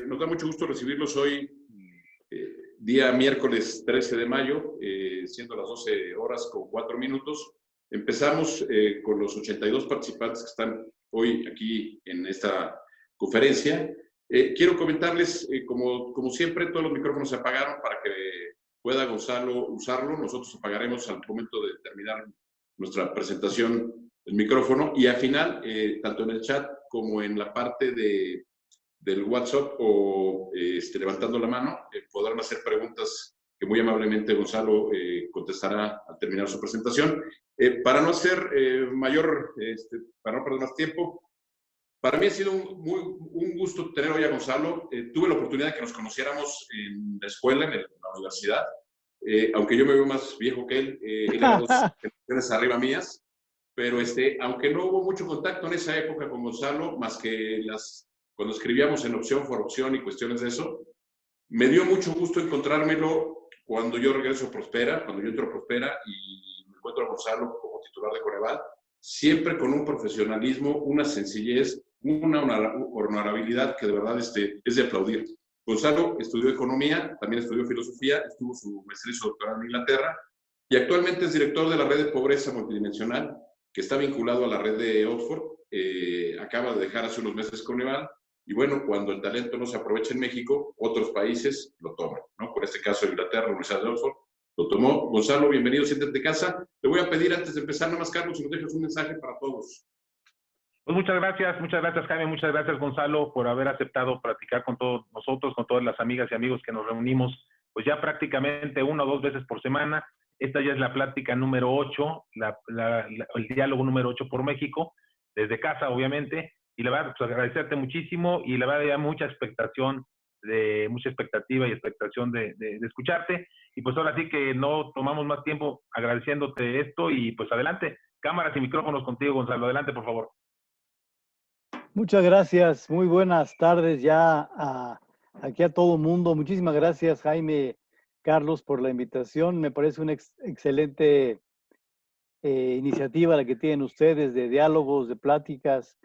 Nos da mucho gusto recibirlos hoy, día miércoles 13 de mayo, siendo las 12 horas con 4 minutos. Empezamos con los 82 participantes que están hoy aquí en esta conferencia. Quiero comentarles, como siempre, todos los micrófonos se apagaron para que pueda Gonzalo usarlo. Nosotros apagaremos al momento de terminar nuestra presentación el micrófono y al final, tanto en el chat como en la parte del WhatsApp o levantando la mano, podrán hacer preguntas que muy amablemente Gonzalo contestará al terminar su presentación. Para no hacer para no perder más tiempo, para mí ha sido un gusto tener hoy a Gonzalo. Tuve la oportunidad de que nos conociéramos en la escuela, en la universidad, aunque yo me veo más viejo que él, él era 2 generaciones arriba mías, pero aunque no hubo mucho contacto en esa época con Gonzalo, más que cuando escribíamos en Opción por Opción y cuestiones de eso, me dio mucho gusto encontrármelo cuando yo regreso a Prospera, cuando yo entro a Prospera y me encuentro a Gonzalo como titular de Coneval, siempre con un profesionalismo, una sencillez, una honorabilidad que de verdad es de aplaudir. Gonzalo estudió Economía, también estudió Filosofía, estuvo su maestría y su doctorado en Inglaterra y actualmente es director de la Red de Pobreza Multidimensional, que está vinculado a la red de Oxford. Acaba de dejar hace unos meses Coneval. Y bueno, cuando el talento no se aprovecha en México, otros países lo toman, ¿no? Por este caso, Inglaterra, la Universidad de Oxford, lo tomó. Gonzalo, bienvenido, siéntate en casa. Te voy a pedir antes de empezar, nada más, Carlos, si nos dejas un mensaje para todos. Pues muchas gracias Jaime, muchas gracias Gonzalo por haber aceptado platicar con todos nosotros, con todas las amigas y amigos que nos reunimos pues ya prácticamente 1 o 2 veces por semana. Esta ya es la plática número 8, el diálogo número 8 por México, desde casa obviamente, y la verdad pues agradecerte muchísimo y la verdad ya mucha expectativa y expectación de escucharte, y pues ahora sí que no tomamos más tiempo agradeciéndote esto y pues adelante, cámaras y micrófonos contigo Gonzalo, adelante por favor. Muchas gracias, muy buenas tardes ya aquí a todo el mundo. Muchísimas gracias, Jaime, Carlos, por la invitación. Me parece una excelente iniciativa la que tienen ustedes de diálogos, de pláticas,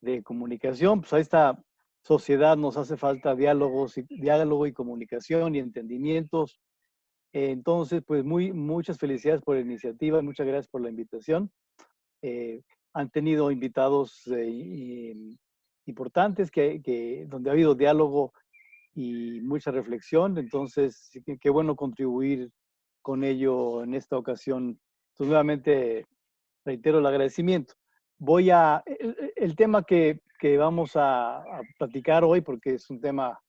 de comunicación. Pues a esta sociedad nos hace falta diálogo y comunicación y entendimientos. Entonces, pues muchas felicidades por la iniciativa, muchas gracias por la invitación. Han tenido invitados importantes donde ha habido diálogo y mucha reflexión, entonces qué bueno contribuir con ello en esta ocasión. Entonces nuevamente reitero el agradecimiento. El tema que vamos a platicar hoy, porque es un tema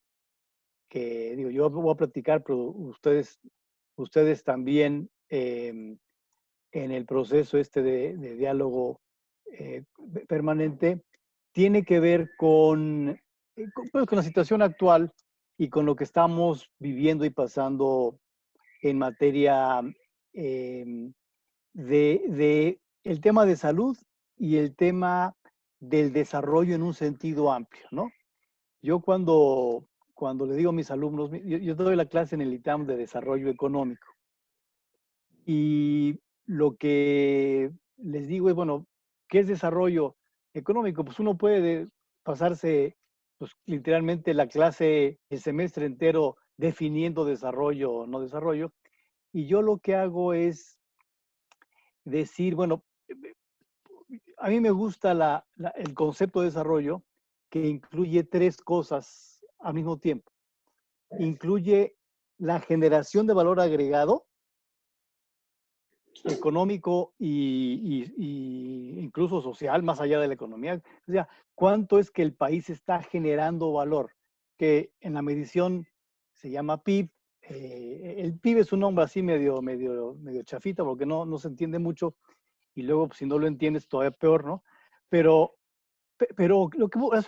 que digo, yo voy a platicar, pero ustedes también en el proceso de diálogo permanente, tiene que ver con la situación actual y con lo que estamos viviendo y pasando en materia de el tema de salud y el tema del desarrollo en un sentido amplio, ¿no? Yo cuando le digo a mis alumnos, yo doy la clase en el ITAM de desarrollo económico y lo que les digo es, bueno, ¿qué es desarrollo económico? Pues uno puede pasarse pues, literalmente la clase, el semestre entero definiendo desarrollo o no desarrollo. Y yo lo que hago es decir, bueno, a mí me gusta el concepto de desarrollo que incluye 3 cosas al mismo tiempo. Incluye la generación de valor agregado, económico y incluso social, más allá de la economía. O sea, ¿cuánto es que el país está generando valor? Que en la medición se llama PIB. El PIB es un nombre así medio chafita porque no se entiende mucho y luego pues, si no lo entiendes todavía peor, ¿no? Pero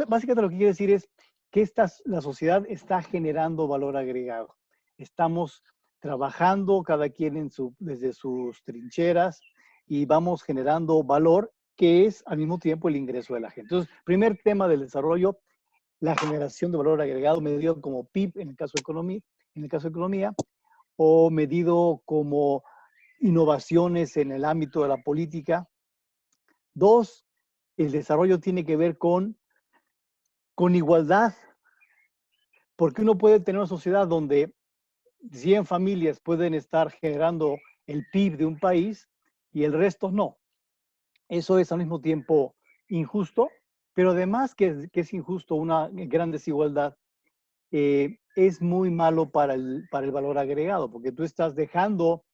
básicamente lo que quiere decir es que la sociedad está generando valor agregado. Estamos trabajando cada quien desde sus trincheras y vamos generando valor que es al mismo tiempo el ingreso de la gente. Entonces, primer tema del desarrollo, la generación de valor agregado medido como PIB en el caso de economía, o medido como innovaciones en el ámbito de la política, Dos, el desarrollo tiene que ver con igualdad, porque uno puede tener una sociedad donde 100 familias pueden estar generando el PIB de un país y el resto no. Eso es al mismo tiempo injusto, pero además que es injusto una gran desigualdad, es muy malo para el valor agregado, porque tú estás dejando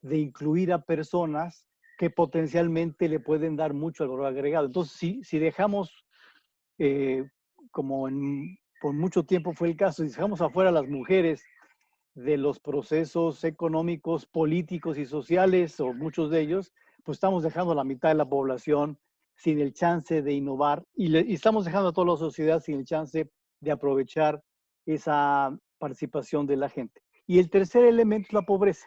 de incluir a personas que potencialmente le pueden dar mucho al valor agregado. Entonces, si dejamos, eh, por mucho tiempo fue el caso, si dejamos afuera a las mujeres de los procesos económicos, políticos y sociales, o muchos de ellos, pues estamos dejando a la mitad de la población sin el chance de innovar y estamos dejando a toda la sociedad sin el chance de aprovechar esa participación de la gente. Y el tercer elemento es la pobreza.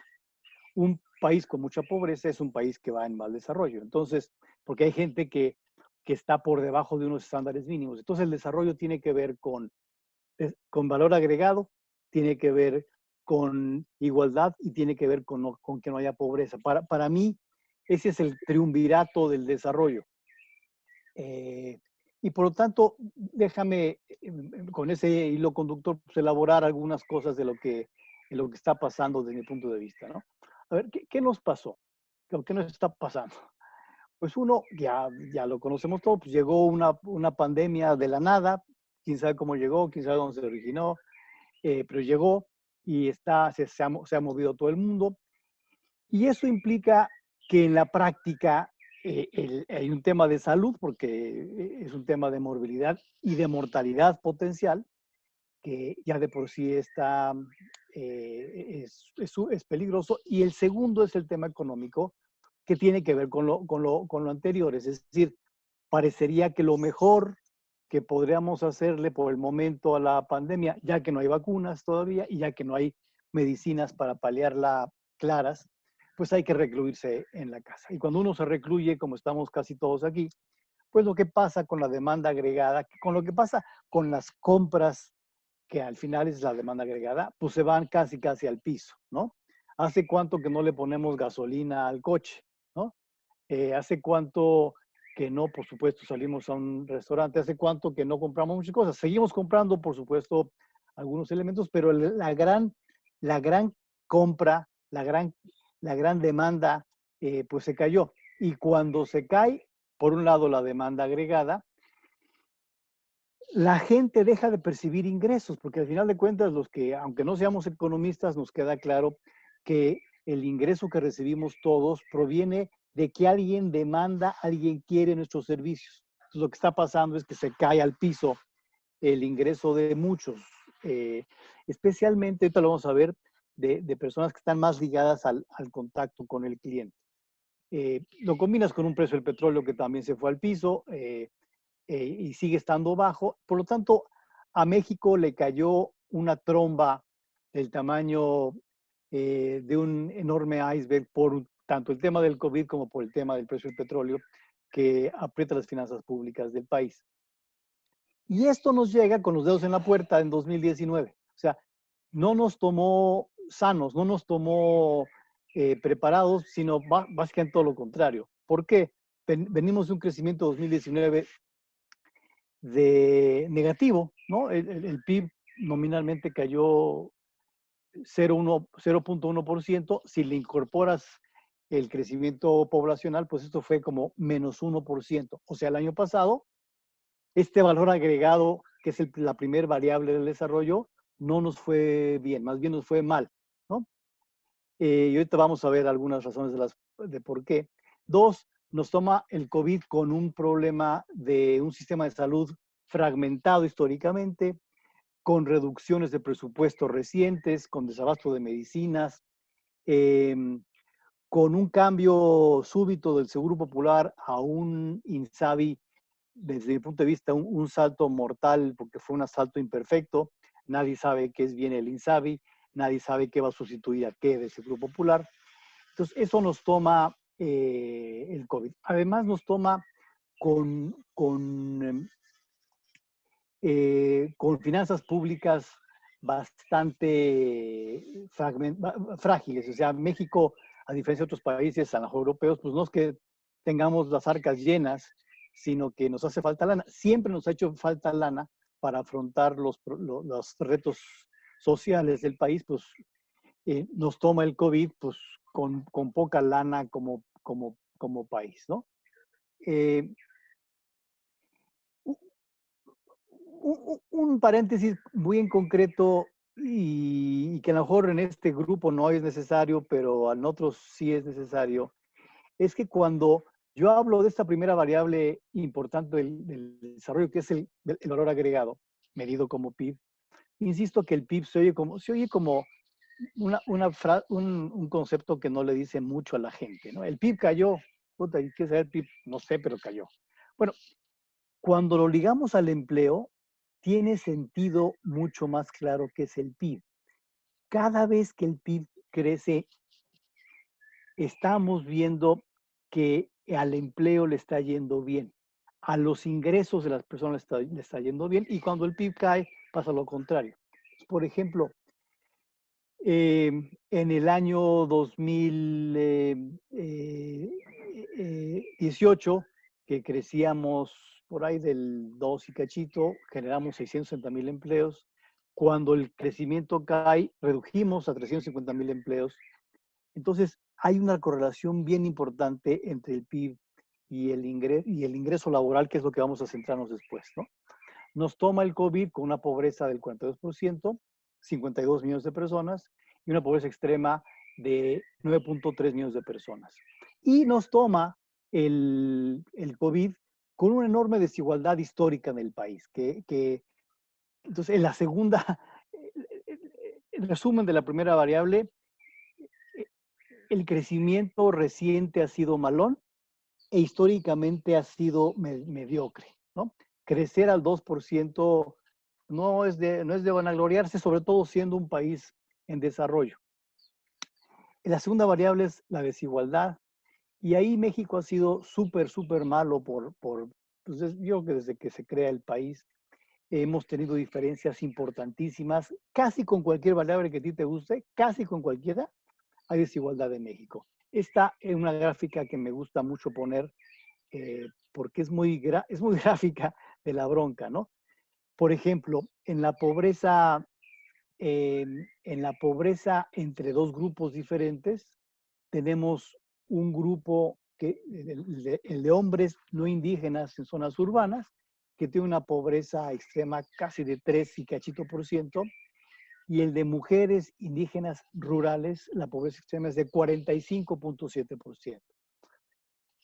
Un país con mucha pobreza es un país que va en mal desarrollo. Entonces, porque hay gente que está por debajo de unos estándares mínimos. Entonces, el desarrollo tiene que ver con valor agregado, tiene que ver con igualdad y tiene que ver con que no haya pobreza. Para mí, ese es el triunvirato del desarrollo. Y por lo tanto, déjame con ese hilo conductor pues, elaborar algunas cosas de lo que está pasando desde mi punto de vista, ¿no? A ver, ¿qué nos pasó? ¿Qué nos está pasando? Pues uno, ya lo conocemos todo, pues llegó una pandemia de la nada, quién sabe cómo llegó, quién sabe dónde se originó, pero llegó y se ha movido todo el mundo. Y eso implica que en la práctica hay un tema de salud, porque es un tema de morbilidad y de mortalidad potencial, que ya de por sí es peligroso. Y el segundo es el tema económico, que tiene que ver con lo anterior. Es decir, parecería que lo mejor que podríamos hacerle por el momento a la pandemia, ya que no hay vacunas todavía y ya que no hay medicinas para paliarla claras, pues hay que recluirse en la casa. Y cuando uno se recluye, como estamos casi todos aquí, pues lo que pasa con la demanda agregada, con lo que pasa con las compras, que al final es la demanda agregada, pues se van casi al piso, ¿no? ¿Hace cuánto que no le ponemos gasolina al coche, ¿no? ¿Hace cuánto que no, por supuesto, salimos a un restaurante? ¿Hace cuánto que no compramos muchas cosas? Seguimos comprando, por supuesto, algunos elementos, pero la gran compra, la gran demanda, pues se cayó. Y cuando se cae, por un lado, la demanda agregada, la gente deja de percibir ingresos, porque al final de cuentas, aunque no seamos economistas, nos queda claro que el ingreso que recibimos todos proviene de que alguien demanda, alguien quiere nuestros servicios. Entonces, lo que está pasando es que se cae al piso el ingreso de muchos, especialmente, ahorita lo vamos a ver, de personas que están más ligadas al contacto con el cliente. Lo combinas con un precio del petróleo que también se fue al piso, y sigue estando bajo. Por lo tanto, a México le cayó una tromba del tamaño de un enorme iceberg por tanto el tema del COVID como por el tema del precio del petróleo, que aprieta las finanzas públicas del país. Y esto nos llega con los dedos en la puerta en 2019. O sea, no nos tomó sanos, no nos tomó preparados, sino básicamente todo lo contrario. ¿Por qué? Venimos de un crecimiento 2019 de negativo, ¿no? El PIB nominalmente cayó 0.1%. Si le incorporas el crecimiento poblacional, pues esto fue como menos 1%. O sea, el año pasado, este valor agregado, que es la primera variable del desarrollo, no nos fue bien, más bien nos fue mal, ¿no? Y ahorita vamos a ver algunas razones de por qué. Dos, nos toma el COVID con un problema de un sistema de salud fragmentado históricamente, con reducciones de presupuestos recientes, con desabasto de medicinas, con un cambio súbito del Seguro Popular a un INSABI, desde mi punto de vista, un salto mortal, porque fue un asalto imperfecto. Nadie sabe qué es bien el INSABI, nadie sabe qué va a sustituir a qué del Seguro Popular. Entonces, eso nos toma el COVID. Además, nos toma con finanzas públicas bastante frágiles. O sea, México, a diferencia de otros países, a lo mejor europeos, pues no es que tengamos las arcas llenas, sino que nos hace falta lana. Siempre nos ha hecho falta lana para afrontar los retos sociales del país, pues nos toma el COVID pues, con poca lana como país, ¿no? Un paréntesis muy en concreto y que a lo mejor en este grupo no es necesario, pero en otros sí es necesario, es que cuando yo hablo de esta primera variable importante del desarrollo, que es el valor agregado, medido como PIB, insisto que el PIB se oye como un concepto que no le dice mucho a la gente, ¿no? El PIB cayó, puta, ¿y qué es el PIB? No sé, pero cayó. Bueno, cuando lo ligamos al empleo, tiene sentido mucho más claro que es el PIB. Cada vez que el PIB crece, estamos viendo que al empleo le está yendo bien, a los ingresos de las personas le está yendo bien, y cuando el PIB cae, pasa lo contrario. Por ejemplo, en el año 2018, que crecíamos por ahí del 2 y cachito, generamos 660,000 empleos. Cuando el crecimiento cae, redujimos a 350,000 empleos. Entonces, hay una correlación bien importante entre el PIB y el ingreso laboral, que es lo que vamos a centrarnos después, ¿no? Nos toma el COVID con una pobreza del 42%, 52 millones de personas, y una pobreza extrema de 9.3 millones de personas. Y nos toma el COVID con una enorme desigualdad histórica en el país, entonces, en la segunda, el resumen de la primera variable, el crecimiento reciente ha sido malón e históricamente ha sido mediocre, ¿no? Crecer al 2% no es de vanagloriarse, sobre todo siendo un país en desarrollo. La segunda variable es la desigualdad, y ahí México ha sido súper malo pues yo creo que desde que se crea el país hemos tenido diferencias importantísimas, casi con cualquier variable que a ti te guste, casi con cualquiera, hay desigualdad en México. Esta es una gráfica que me gusta mucho poner porque es muy gráfica de la bronca, ¿no? Por ejemplo, en la pobreza entre dos grupos diferentes, tenemos un grupo el de hombres no indígenas en zonas urbanas, que tiene una pobreza extrema casi de 3 y cachito por ciento, y el de mujeres indígenas rurales, la pobreza extrema es de 45.7%.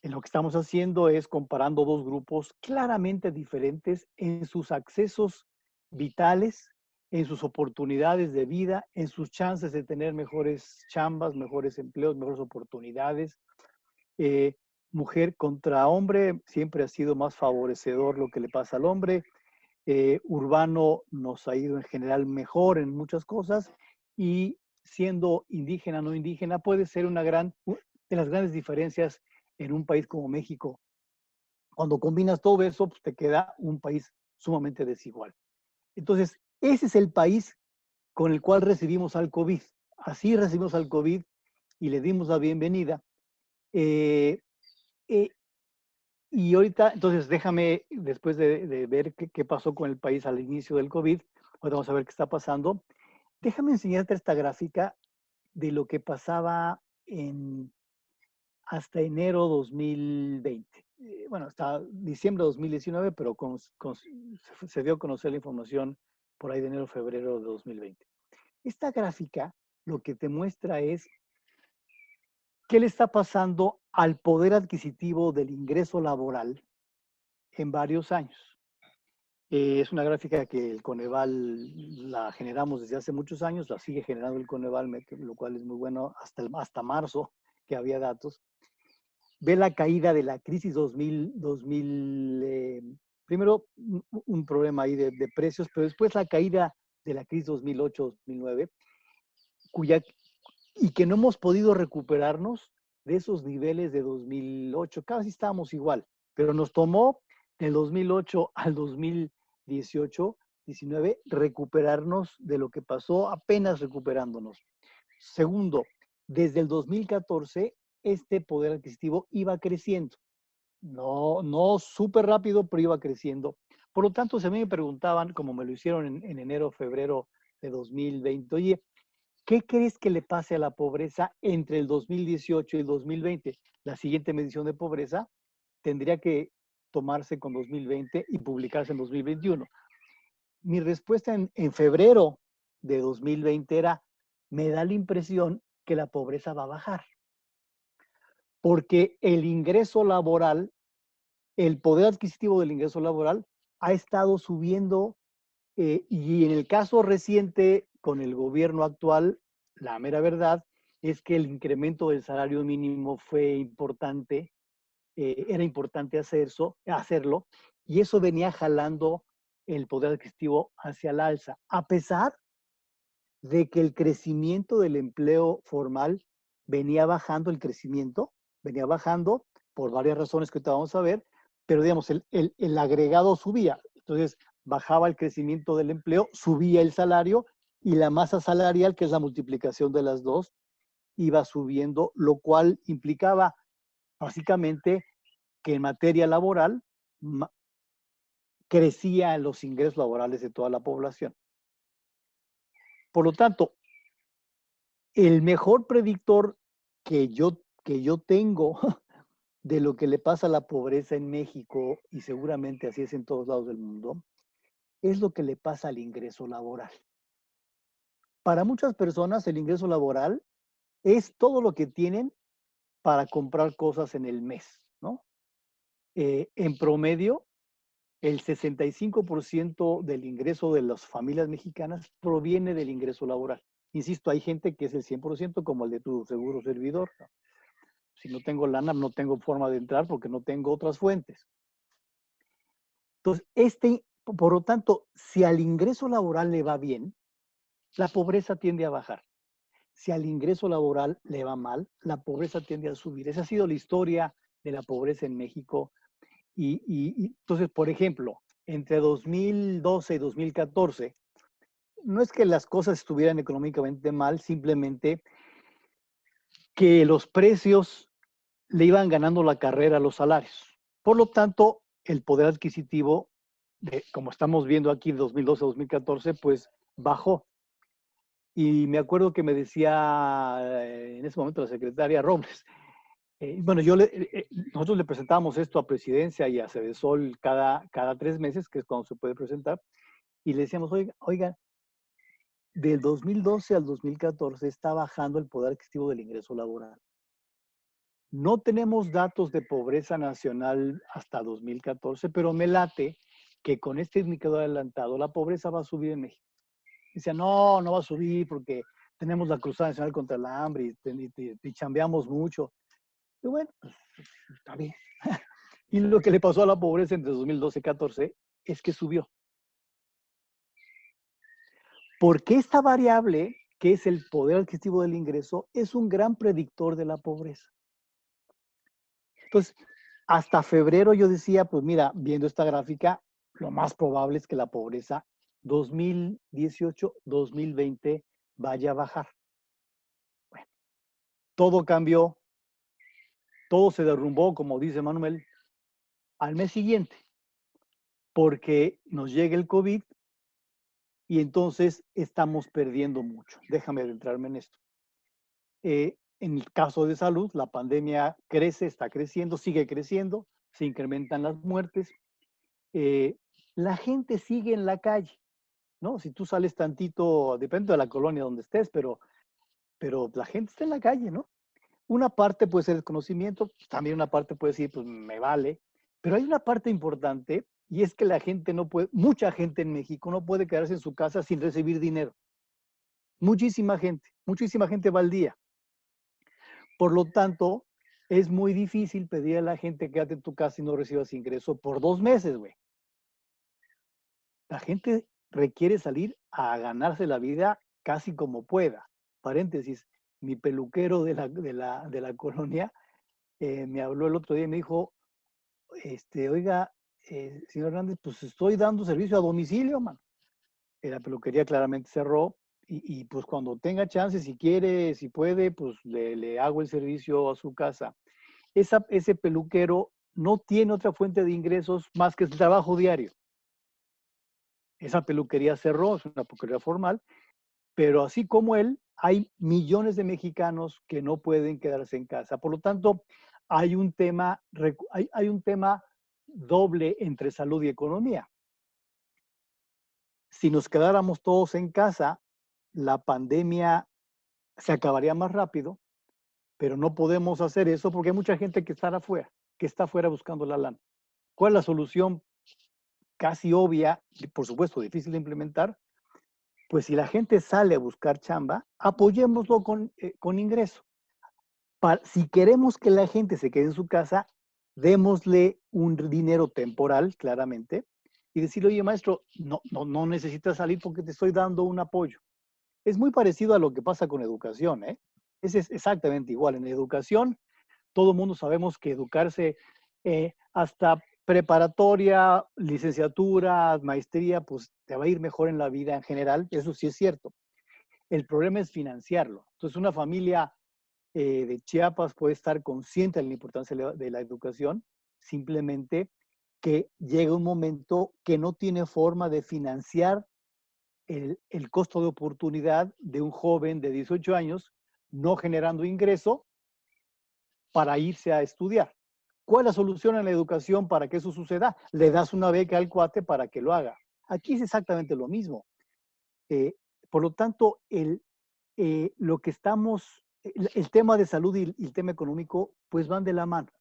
En lo que estamos haciendo es comparando dos grupos claramente diferentes en sus accesos vitales, en sus oportunidades de vida, en sus chances de tener mejores chambas, mejores empleos, mejores oportunidades. Mujer contra hombre, siempre ha sido más favorecedor lo que le pasa al hombre. Urbano nos ha ido en general mejor en muchas cosas, y siendo indígena, no indígena, puede ser una de las grandes diferencias en un país como México. Cuando combinas todo eso, pues te queda un país sumamente desigual. Entonces, ese es el país con el cual recibimos al COVID. Así recibimos al COVID y le dimos la bienvenida. Y ahorita, entonces déjame, después de ver qué pasó con el país al inicio del COVID, ahora vamos a ver qué está pasando. Déjame enseñarte esta gráfica de lo que pasaba hasta enero 2020. Bueno, hasta diciembre de 2019, pero se dio a conocer la información por ahí de enero, febrero de 2020. Esta gráfica lo que te muestra es qué le está pasando al poder adquisitivo del ingreso laboral en varios años. Es una gráfica que el Coneval la generamos desde hace muchos años, la sigue generando el Coneval, lo cual es muy bueno, hasta marzo que había datos. Ve la caída de la crisis 2000 primero un problema ahí de precios, pero después la caída de la crisis 2008-2009, y que no hemos podido recuperarnos de esos niveles de 2008. Casi estábamos igual, pero nos tomó del 2008 al 2018, 19, recuperarnos de lo que pasó, apenas recuperándonos. Segundo, desde el 2014, este poder adquisitivo iba creciendo. No súper rápido, pero iba creciendo. Por lo tanto, si a mí me preguntaban, como me lo hicieron en enero, febrero de 2020, oye, ¿qué crees que le pase a la pobreza entre el 2018 y el 2020? La siguiente medición de pobreza tendría que tomarse con 2020 y publicarse en 2021. Mi respuesta en febrero de 2020 era, me da la impresión que la pobreza va a bajar, porque el ingreso laboral, el poder adquisitivo del ingreso laboral ha estado subiendo y en el caso reciente con el gobierno actual, la mera verdad es que el incremento del salario mínimo fue importante, era importante hacerlo, y eso venía jalando el poder adquisitivo hacia el alza, a pesar de que el crecimiento del empleo formal venía bajando, venía bajando por varias razones que ahorita vamos a ver, pero digamos, el agregado subía. Entonces, bajaba el crecimiento del empleo, subía el salario y la masa salarial, que es la multiplicación de las dos, iba subiendo, lo cual implicaba básicamente que en materia laboral crecían los ingresos laborales de toda la población. Por lo tanto, el mejor predictor que yo tengo de lo que le pasa a la pobreza en México, y seguramente así es en todos lados del mundo, es lo que le pasa al ingreso laboral. Para muchas personas el ingreso laboral es todo lo que tienen para comprar cosas en el mes, ¿no? En promedio, el 65% del ingreso de las familias mexicanas proviene del ingreso laboral. Insisto, hay gente que es el 100%, como el de tu seguro servidor, ¿no? Si no tengo lana, no tengo forma de entrar porque no tengo otras fuentes. Entonces, por lo tanto, si al ingreso laboral le va bien, la pobreza tiende a bajar. Si al ingreso laboral le va mal, la pobreza tiende a subir. Esa ha sido la historia de la pobreza en México. Y entonces, por ejemplo, entre 2012 y 2014, no es que las cosas estuvieran económicamente mal, simplemente que los precios le iban ganando la carrera a los salarios. Por lo tanto, el poder adquisitivo, como estamos viendo aquí, 2012-2014, pues bajó. Y me acuerdo que me decía en ese momento la secretaria Robles, bueno, nosotros le presentábamos esto a Presidencia y a Cedesol cada 3 meses, que es cuando se puede presentar, y le decíamos, oiga, del 2012 al 2014 está bajando el poder adquisitivo del ingreso laboral. No tenemos datos de pobreza nacional hasta 2014, pero me late que con este indicador adelantado la pobreza va a subir en México. Dice, no va a subir porque tenemos la Cruzada Nacional contra el Hambre y chambeamos mucho. Y bueno, pues está bien. Y lo que le pasó a la pobreza entre 2012 y 2014 es que subió. Porque esta variable, que es el poder adquisitivo del ingreso, es un gran predictor de la pobreza. Entonces, hasta febrero yo decía, pues mira, viendo esta gráfica, lo más probable es que la pobreza 2018-2020 vaya a bajar. Bueno, todo cambió, todo se derrumbó, como dice Manuel, al mes siguiente, porque nos llega el COVID y entonces estamos perdiendo mucho. Déjame adentrarme en esto. En el caso de salud, la pandemia crece, está creciendo, sigue creciendo, se incrementan las muertes. La gente sigue en la calle, ¿no? Si tú sales tantito, depende de la colonia donde estés, pero la gente está en la calle, ¿no? Una parte puede ser desconocimiento, también una parte puede decir, pues me vale, pero hay una parte importante y es que la gente no puede, mucha gente en México no puede quedarse en su casa sin recibir dinero. Muchísima gente va al día. Por lo tanto, es muy difícil pedir a la gente quédate en tu casa y no recibas ingreso por 2 meses, güey. La gente requiere salir a ganarse la vida casi como pueda. Paréntesis, mi peluquero de la colonia me habló el otro día y me dijo, oiga, señor Hernández, pues estoy dando servicio a domicilio, man. La peluquería claramente cerró y pues cuando tenga chance, si quiere, si puede, pues le hago el servicio a su casa. Ese peluquero no tiene otra fuente de ingresos más que el trabajo diario. Esa peluquería cerró, es una peluquería formal, pero así como él, hay millones de mexicanos que no pueden quedarse en casa. Por lo tanto, hay un tema, hay un tema doble entre salud y economía. Si nos quedáramos todos en casa, la pandemia se acabaría más rápido, pero no podemos hacer eso porque hay mucha gente que está afuera, buscando la lana. ¿Cuál es la solución casi obvia y por supuesto difícil de implementar? Pues si la gente sale a buscar chamba, apoyémoslo con ingreso. Si queremos que la gente se quede en su casa, démosle un dinero temporal, claramente, y decirle, oye, maestro, no necesitas salir porque te estoy dando un apoyo. Es muy parecido a lo que pasa con educación, ¿eh? Es exactamente igual. En educación, todo el mundo sabemos que educarse hasta preparatoria, licenciatura, maestría, pues te va a ir mejor en la vida en general. Eso sí es cierto. El problema es financiarlo. Entonces, una familia de Chiapas puede estar consciente de la importancia de la educación, simplemente que llega un momento que no tiene forma de financiar el costo de oportunidad de un joven de 18 años no generando ingreso para irse a estudiar. ¿Cuál es la solución en la educación para que eso suceda? Le das una beca al cuate para que lo haga. Aquí es exactamente lo mismo. Por lo tanto, lo que estamos, el tema de salud y el tema económico, pues van de la mano.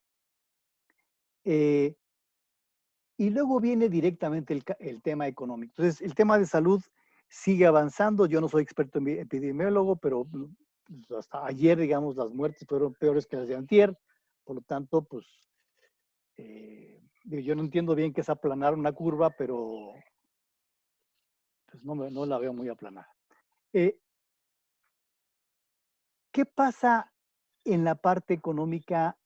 Y luego viene directamente el tema económico. Entonces, el tema de salud sigue avanzando. Yo no soy experto en epidemiólogo, pero pues, hasta ayer, digamos, las muertes fueron peores que las de antier. Por lo tanto, pues, yo no entiendo bien qué es aplanar una curva, pero pues no la veo muy aplanada. ¿Qué pasa en la parte económica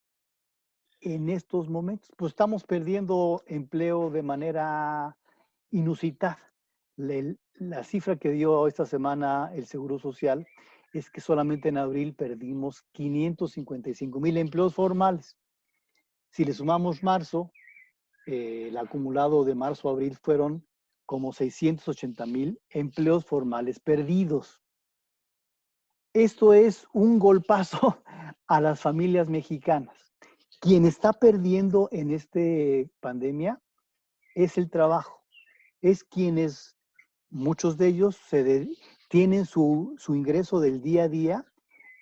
en estos momentos? Pues estamos perdiendo empleo de manera inusitada. La cifra que dio esta semana el Seguro Social es que solamente en abril perdimos 555,000 empleos formales. Si le sumamos marzo, el acumulado de marzo a abril fueron como 680,000 empleos formales perdidos. Esto es un golpazo a las familias mexicanas. Quien está perdiendo en esta pandemia es el trabajo. Es quienes, muchos de ellos, tienen su ingreso del día a día.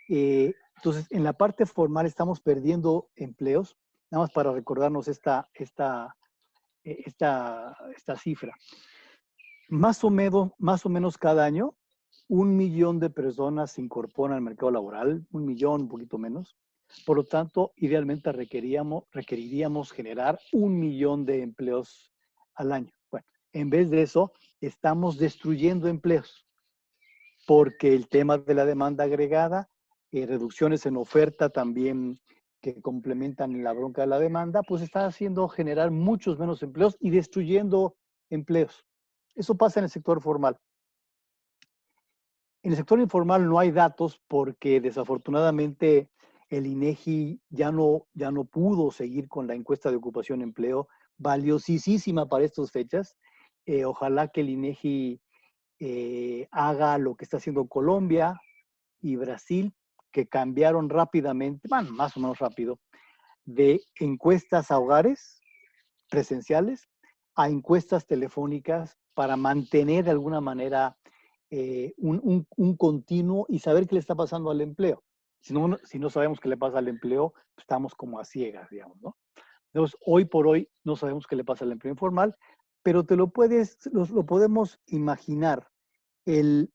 Entonces, en la parte formal estamos perdiendo empleos. Nada más para recordarnos esta cifra. Más o menos cada año, 1,000,000 de personas se incorporan al mercado laboral, 1,000,000, un poquito menos. Por lo tanto, idealmente requeriríamos generar 1,000,000 de empleos al año. Bueno, en vez de eso, estamos destruyendo empleos porque el tema de la demanda agregada, reducciones en oferta también que complementan la bronca de la demanda, pues está haciendo generar muchos menos empleos y destruyendo empleos. Eso pasa en el sector formal. En el sector informal no hay datos porque desafortunadamente el INEGI ya no pudo seguir con la encuesta de ocupación y empleo, valiosísima para estas fechas. Ojalá que el INEGI haga lo que está haciendo Colombia y Brasil, que cambiaron rápidamente, bueno, más o menos rápido, de encuestas a hogares presenciales a encuestas telefónicas para mantener de alguna manera un continuo y saber qué le está pasando al empleo. Si no sabemos qué le pasa al empleo, pues estamos como a ciegas, digamos, ¿no? Entonces, hoy por hoy no sabemos qué le pasa al empleo informal, pero lo podemos imaginar. La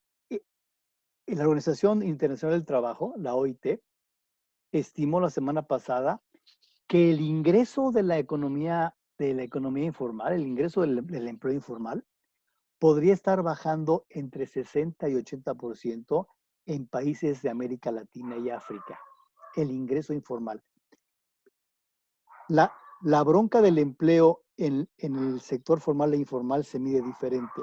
Organización Internacional del Trabajo, la OIT, estimó la semana pasada que el ingreso de la economía informal, el ingreso del empleo informal, podría estar bajando entre 60 y 80% en países de América Latina y África. El ingreso informal. La bronca del empleo en el sector formal e informal se mide diferente.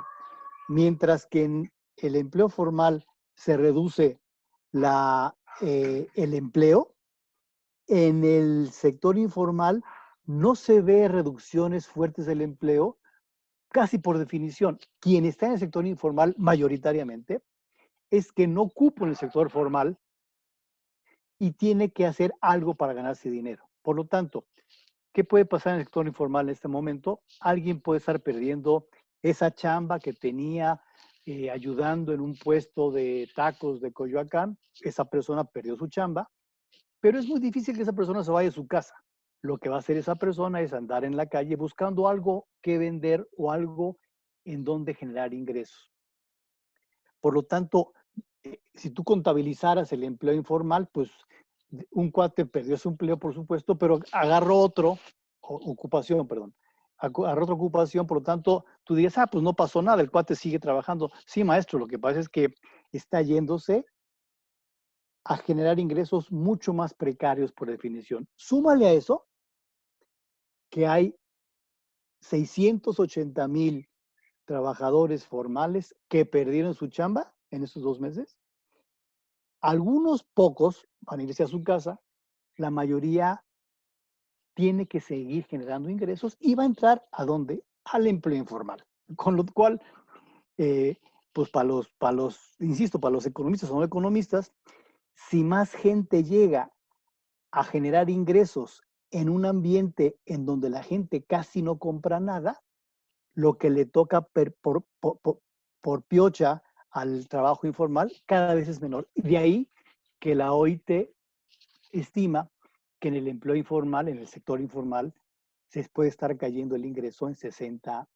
Mientras que en el empleo formal se reduce el empleo, en el sector informal no se ve reducciones fuertes del empleo, casi por definición. Quien está en el sector informal mayoritariamente es que no ocupa en el sector formal y tiene que hacer algo para ganarse dinero. Por lo tanto, ¿qué puede pasar en el sector informal en este momento? Alguien puede estar perdiendo esa chamba que tenía ayudando en un puesto de tacos de Coyoacán. Esa persona perdió su chamba, pero es muy difícil que esa persona se vaya a su casa. Lo que va a hacer esa persona es andar en la calle buscando algo que vender o algo en donde generar ingresos. Por lo tanto, si tú contabilizaras el empleo informal, pues un cuate perdió su empleo, por supuesto, pero agarró ocupación, perdón, agarró otra ocupación, por lo tanto, tú dirías, pues no pasó nada, el cuate sigue trabajando. Sí, maestro, lo que pasa es que está yéndose a generar ingresos mucho más precarios por definición. Súmale a eso que hay 680,000 trabajadores formales que perdieron su chamba en estos 2 meses. Algunos pocos van a irse a su casa, la mayoría tiene que seguir generando ingresos y va a entrar ¿a dónde? Al empleo informal. Con lo cual, pues insisto, para los economistas o no economistas, si más gente llega a generar ingresos en un ambiente en donde la gente casi no compra nada, lo que le toca por piocha al trabajo informal cada vez es menor. De ahí que la OIT estima que en el empleo informal, en el sector informal, se puede estar cayendo el ingreso en 60,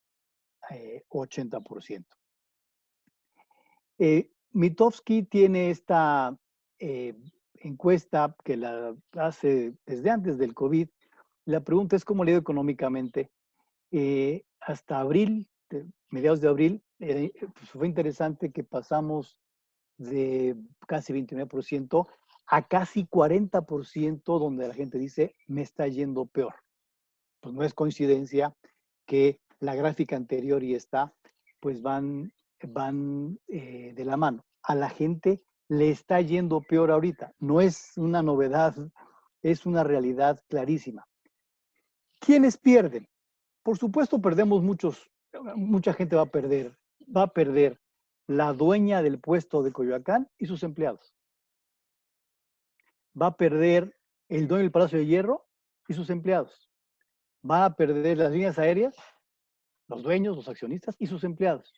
80%. Mitofsky tiene esta encuesta que la hace desde antes del COVID. La pregunta es cómo le ha ido económicamente. Hasta abril, mediados de abril, pues fue interesante que pasamos de casi 29% a casi 40%, donde la gente dice, me está yendo peor. Pues no es coincidencia que la gráfica anterior y esta, pues van de la mano. A la gente le está yendo peor ahorita. No es una novedad, es una realidad clarísima. ¿Quiénes pierden? Por supuesto, perdemos mucha gente va a perder la dueña del puesto de Coyoacán y sus empleados. Va a perder el dueño del Palacio de Hierro y sus empleados. Van a perder las líneas aéreas, los dueños, los accionistas y sus empleados.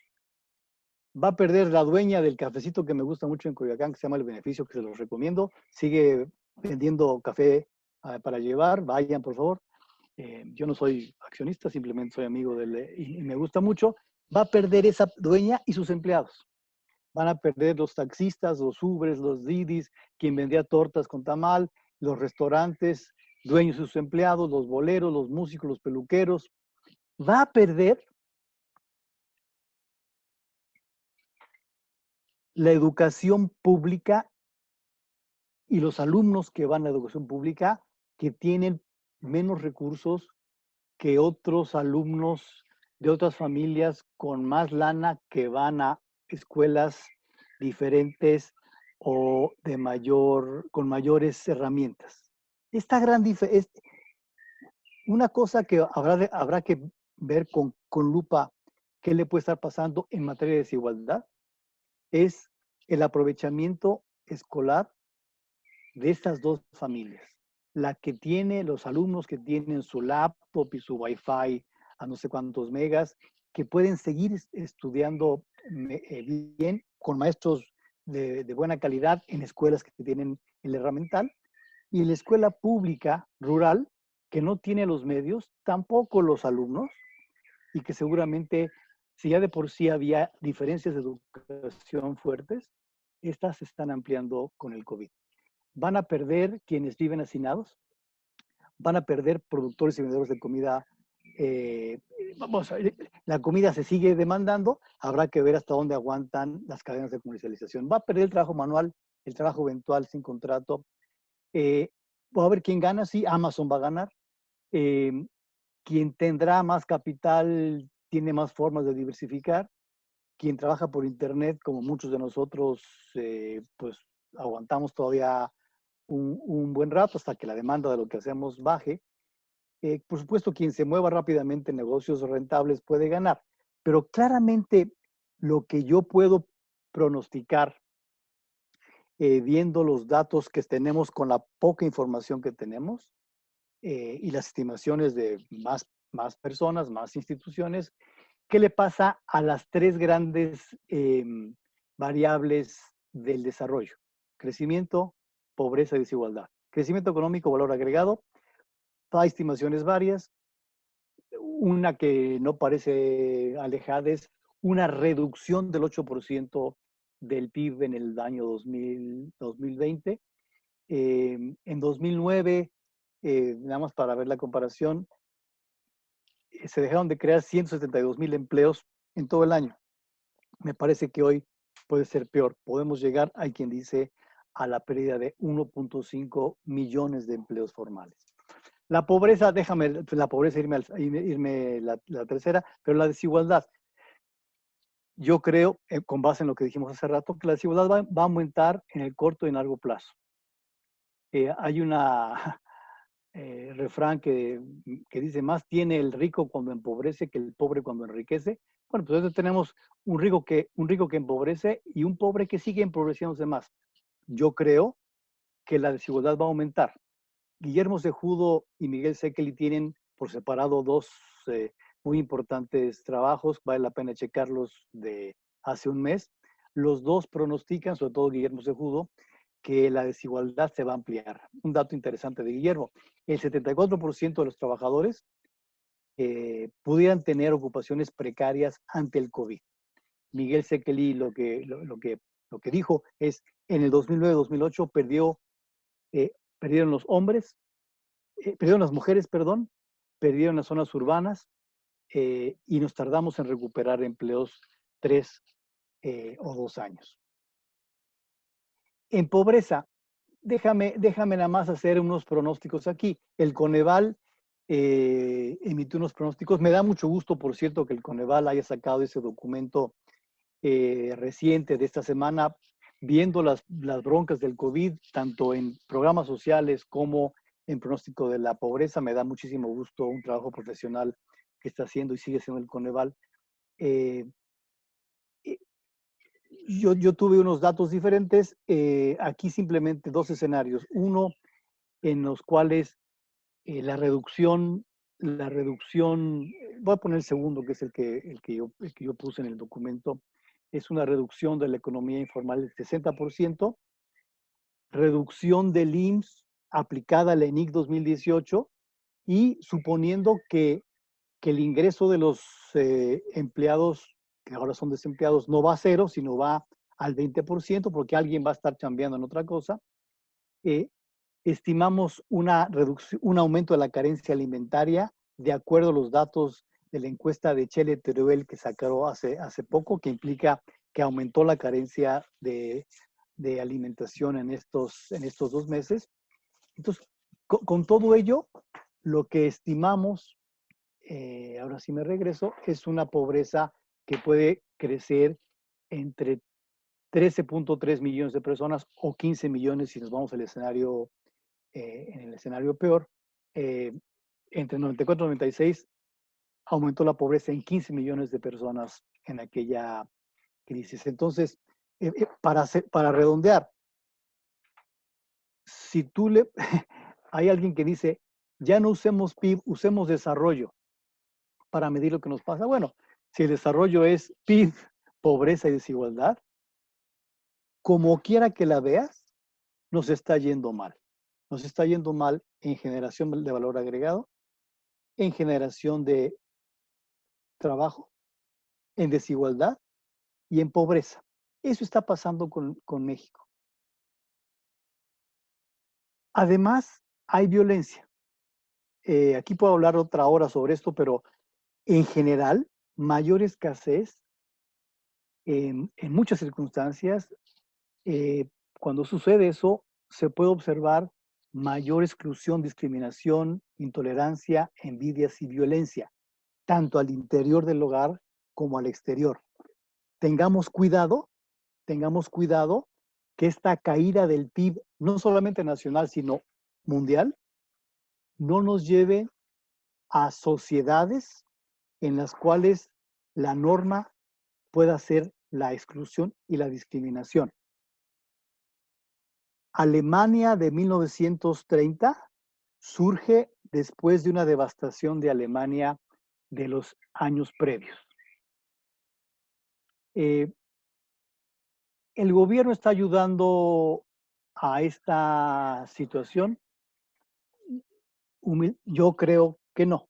Va a perder la dueña del cafecito que me gusta mucho en Coyoacán, que se llama El Beneficio, que se los recomiendo. Sigue vendiendo café para llevar. Vayan, por favor. Yo no soy accionista, simplemente soy amigo y me gusta mucho. Va a perder esa dueña y sus empleados. Van a perder los taxistas, los Ubers, los Didis, quien vendía tortas con tamal, los restaurantes, dueños y sus empleados, los boleros, los músicos, los peluqueros. Va a perder la educación pública y los alumnos que van a la educación pública que tienen menos recursos que otros alumnos de otras familias con más lana que van a escuelas diferentes o con mayores herramientas. Esta gran diferencia, una cosa que habrá que ver con lupa qué le puede estar pasando en materia de desigualdad es el aprovechamiento escolar de estas dos familias. La que tiene, los alumnos que tienen su laptop y su Wi-Fi a no sé cuántos megas, que pueden seguir estudiando bien con maestros de buena calidad en escuelas que tienen el herramental, y la escuela pública rural, que no tiene los medios, tampoco los alumnos, y que seguramente, si ya de por sí había diferencias de educación fuertes, estas se están ampliando con el COVID. Van a perder quienes viven hacinados, van a perder productores y vendedores de comida. La comida se sigue demandando, habrá que ver hasta dónde aguantan las cadenas de comercialización. Va a perder el trabajo manual, el trabajo eventual sin contrato. Va a ver quién gana, sí, Amazon va a ganar. Quien tendrá más capital tiene más formas de diversificar. Quien trabaja por internet, como muchos de nosotros, pues aguantamos todavía un buen rato hasta que la demanda de lo que hacemos baje. Por supuesto, quien se mueva rápidamente en negocios rentables puede ganar, pero claramente lo que yo puedo pronosticar, viendo los datos que tenemos con la poca información que tenemos y las estimaciones de más personas, más instituciones, ¿qué le pasa a las tres grandes variables del desarrollo? Crecimiento, pobreza y desigualdad. Crecimiento económico, valor agregado. Hay estimaciones varias. Una que no parece alejada es una reducción del 8% del PIB en el año 2020. En 2009, nada más para ver la comparación, se dejaron de crear 172,000 empleos en todo el año. Me parece que hoy puede ser peor. Podemos llegar, hay quien dice, a la pérdida de 1.5 millones de empleos formales. La pobreza, déjame la pobreza irme la tercera, pero la desigualdad. Yo creo, con base en lo que dijimos hace rato, que la desigualdad va a aumentar en el corto y en largo plazo. Hay una refrán que dice, más tiene el rico cuando empobrece que el pobre cuando enriquece. Bueno, pues entonces tenemos un rico que empobrece y un pobre que sigue empobreciéndose más. Yo creo que la desigualdad va a aumentar. Guillermo Cejudo y Miguel Sekeli tienen por separado dos muy importantes trabajos, vale la pena checarlos de hace un mes. Los dos pronostican, sobre todo Guillermo Cejudo, que la desigualdad se va a ampliar. Un dato interesante de Guillermo, el 74% de los trabajadores pudieran tener ocupaciones precarias ante el COVID. Miguel Sekeli lo que dijo es, en el 2009-2008 perdieron los hombres, perdieron las mujeres, perdieron las zonas urbanas y nos tardamos en recuperar empleos 3 o 2 años. En pobreza, déjame nada más hacer unos pronósticos aquí. El Coneval emitió unos pronósticos. Me da mucho gusto, por cierto, que el Coneval haya sacado ese documento reciente de esta semana, viendo las broncas del COVID, tanto en programas sociales como en pronóstico de la pobreza. Me da muchísimo gusto un trabajo profesional que está haciendo y sigue siendo el Coneval. Yo tuve unos datos diferentes. Aquí simplemente dos escenarios. Uno en los cuales la reducción, voy a poner el segundo, que es el que yo puse en el documento, es una reducción de la economía informal del 60%, reducción del IMSS aplicada a la ENIC 2018 y suponiendo que el ingreso de los empleados que ahora son desempleados no va a cero, sino va al 20%, porque alguien va a estar chambeando en otra cosa. Estimamos un aumento de la carencia alimentaria, de acuerdo a los datos de la encuesta de Chele Teruel que sacaron hace poco, que implica que aumentó la carencia de alimentación en estos 2 meses. Entonces, con todo ello, lo que estimamos, ahora sí me regreso, es una pobreza que puede crecer entre 13.3 millones de personas o 15 millones si nos vamos al escenario, en el escenario peor. Entre 94 y 96 aumentó la pobreza en 15 millones de personas en aquella crisis. Entonces, para redondear, si tú hay alguien que dice, ya no usemos PIB, usemos desarrollo para medir lo que nos pasa. Bueno, si el desarrollo es PIB, pobreza y desigualdad, como quiera que la veas, nos está yendo mal. Nos está yendo mal en generación de valor agregado, en generación de trabajo, en desigualdad y en pobreza. Eso está pasando con México. Además, hay violencia. Aquí puedo hablar otra hora sobre esto, pero en general, mayor escasez en muchas circunstancias. Cuando sucede eso, se puede observar mayor exclusión, discriminación, intolerancia, envidias y violencia, tanto al interior del hogar como al exterior. Tengamos cuidado que esta caída del PIB, no solamente nacional, sino mundial, no nos lleve a sociedades en las cuales la norma pueda ser la exclusión y la discriminación. Alemania de 1930 surge después de una devastación de Alemania de los años previos. El gobierno está ayudando a esta situación. Yo creo que no.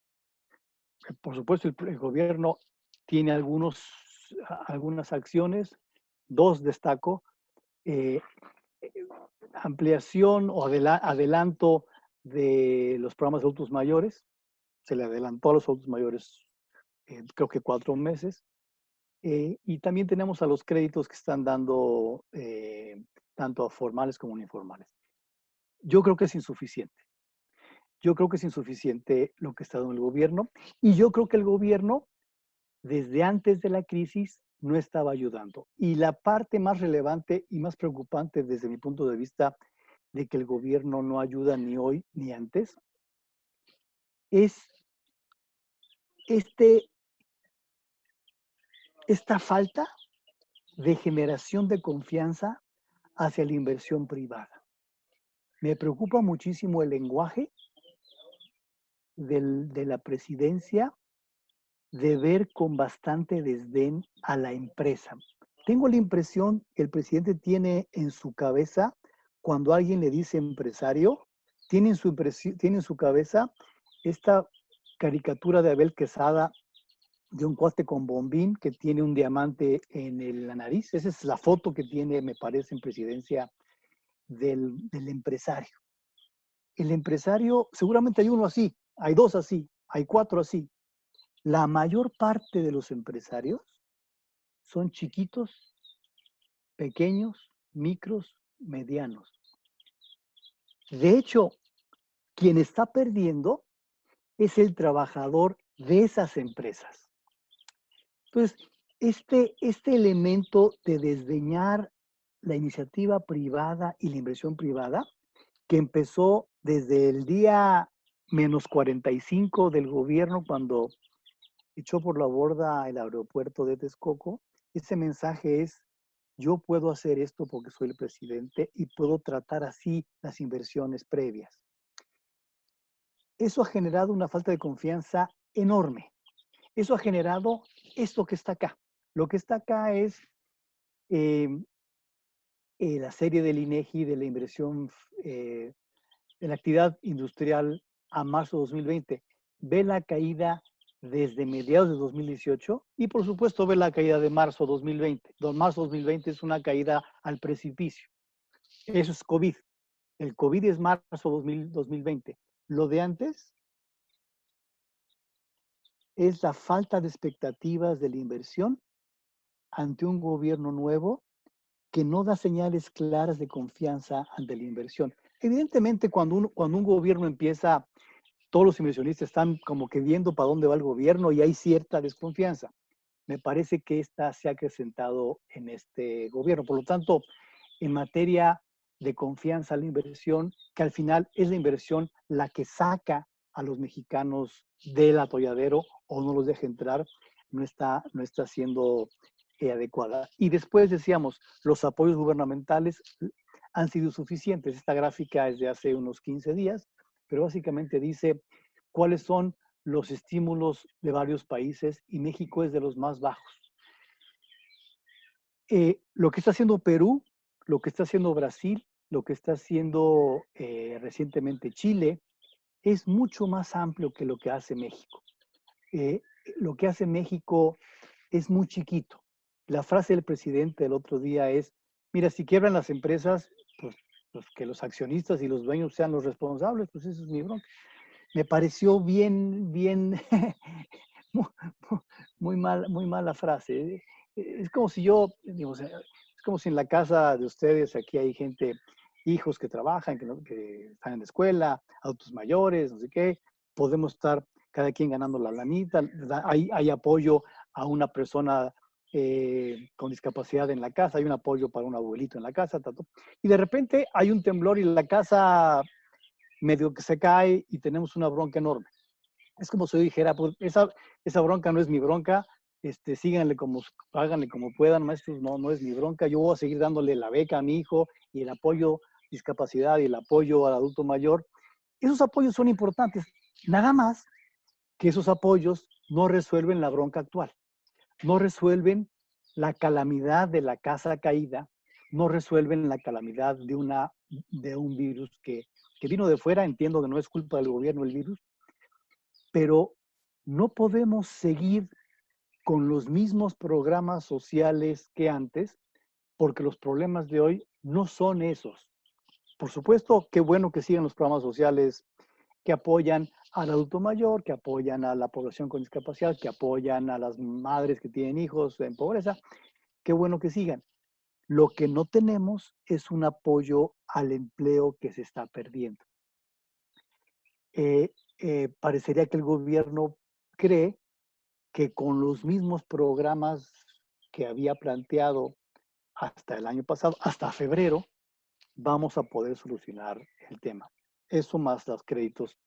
Por supuesto, el gobierno tiene algunas acciones, dos destaco. Ampliación o adelanto de los programas de adultos mayores. Se le adelantó a los adultos mayores, creo que 4 meses. Y también tenemos a los créditos que están dando tanto a formales como informales. Yo creo que es insuficiente. Yo creo que es insuficiente lo que está dando el gobierno. Y yo creo que el gobierno, desde antes de la crisis, no estaba ayudando. Y la parte más relevante y más preocupante desde mi punto de vista de que el gobierno no ayuda ni hoy ni antes, es esta falta de generación de confianza hacia la inversión privada. Me preocupa muchísimo el lenguaje de la presidencia de ver con bastante desdén a la empresa. Tengo la impresión que el presidente tiene en su cabeza, cuando alguien le dice empresario, tiene en su cabeza esta caricatura de Abel Quesada de un cuate con bombín que tiene un diamante en la nariz. Esa es la foto que tiene, me parece, en presidencia del empresario. El empresario, seguramente hay uno así, hay 2 así, hay 4 así. La mayor parte de los empresarios son chiquitos, pequeños, micros, medianos. De hecho, quien está perdiendo es el trabajador de esas empresas. Entonces, este elemento de desdeñar la iniciativa privada y la inversión privada, que empezó desde el día -45 del gobierno cuando echó por la borda el aeropuerto de Texcoco, ese mensaje es: yo puedo hacer esto porque soy el presidente y puedo tratar así las inversiones previas. Eso ha generado una falta de confianza enorme. Eso ha generado esto que está acá. Lo que está acá es la serie del INEGI de la inversión de la actividad industrial a marzo de 2020. Ve la caída desde mediados de 2018 y por supuesto ve la caída de marzo 2020. Marzo 2020 es una caída al precipicio. Eso es COVID. El COVID es marzo 2020. Lo de antes es la falta de expectativas de la inversión ante un gobierno nuevo que no da señales claras de confianza ante la inversión. Evidentemente, cuando un gobierno empieza, todos los inversionistas están como que viendo para dónde va el gobierno y hay cierta desconfianza. Me parece que esta se ha acrecentado en este gobierno. Por lo tanto, en materia de confianza a la inversión, que al final es la inversión la que saca a los mexicanos del atolladero o no los deja entrar, no está siendo adecuada. Y después decíamos, los apoyos gubernamentales han sido suficientes. Esta gráfica es de hace unos 15 días, pero básicamente dice cuáles son los estímulos de varios países y México es de los más bajos. Lo que está haciendo Perú, lo que está haciendo Brasil, lo que está haciendo recientemente Chile, es mucho más amplio que lo que hace México. Lo que hace México es muy chiquito. La frase del presidente el otro día es: mira, si quiebran las empresas, pues que los accionistas y los dueños sean los responsables, pues eso es mi bronca. Me pareció bien muy mala frase. Es como si yo, digamos, es como si en la casa de ustedes, aquí hay gente, hijos que trabajan, que están en la escuela, adultos mayores, no sé qué, podemos estar cada quien ganando la lanita, hay apoyo a una persona con discapacidad en la casa, hay un apoyo para un abuelito en la casa, y de repente hay un temblor y la casa medio que se cae y tenemos una bronca enorme. Es como si yo dijera, pues esa bronca no es mi bronca, síganle háganle como puedan, maestros, no es mi bronca, yo voy a seguir dándole la beca a mi hijo y el apoyo discapacidad y el apoyo al adulto mayor. Esos apoyos son importantes, nada más que esos apoyos no resuelven la bronca actual, no resuelven la calamidad de la casa caída, no resuelven la calamidad de un virus que vino de fuera. Entiendo que no es culpa del gobierno el virus, pero no podemos seguir con los mismos programas sociales que antes, porque los problemas de hoy no son esos. Por supuesto, qué bueno que sigan los programas sociales que apoyan al adulto mayor, que apoyan a la población con discapacidad, que apoyan a las madres que tienen hijos en pobreza. Qué bueno que sigan. Lo que no tenemos es un apoyo al empleo que se está perdiendo. Parecería que el gobierno cree que con los mismos programas que había planteado hasta el año pasado, hasta febrero, vamos a poder solucionar el tema. Eso más los créditos.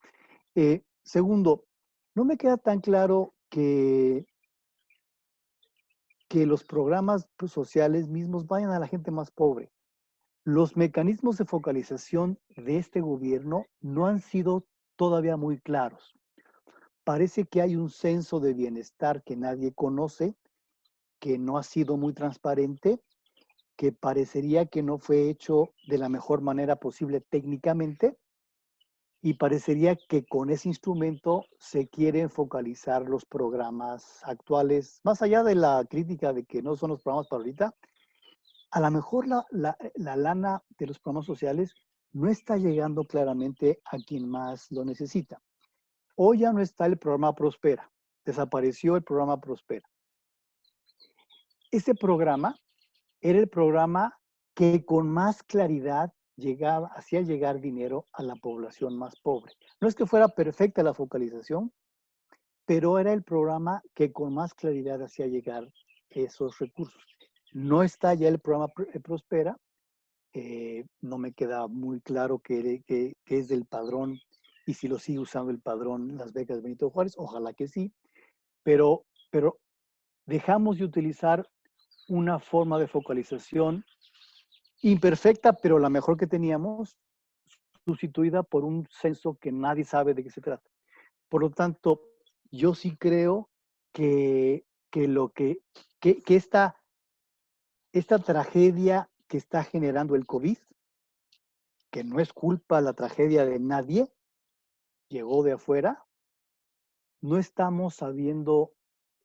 Segundo, no me queda tan claro que los programas sociales mismos vayan a la gente más pobre. Los mecanismos de focalización de este gobierno no han sido todavía muy claros. Parece que hay un censo de bienestar que nadie conoce, que no ha sido muy transparente, que parecería que no fue hecho de la mejor manera posible técnicamente, y parecería que con ese instrumento se quieren focalizar los programas actuales, más allá de la crítica de que no son los programas para ahorita. A lo mejor la lana de los programas sociales no está llegando claramente a quien más lo necesita. Hoy ya no está el programa Prospera, desapareció el programa Prospera. Ese programa era el programa que con más claridad hacía llegar dinero a la población más pobre. No es que fuera perfecta la focalización, pero era el programa que con más claridad hacía llegar esos recursos. No está ya el programa Prospera, no me queda muy claro qué es del padrón y si lo sigue usando el padrón las becas Benito Juárez, ojalá que sí, pero dejamos de utilizar una forma de focalización imperfecta, pero la mejor que teníamos, sustituida por un censo que nadie sabe de qué se trata. Por lo tanto, yo sí creo que esta tragedia que está generando el COVID, que no es culpa, la tragedia de nadie, llegó de afuera, no estamos sabiendo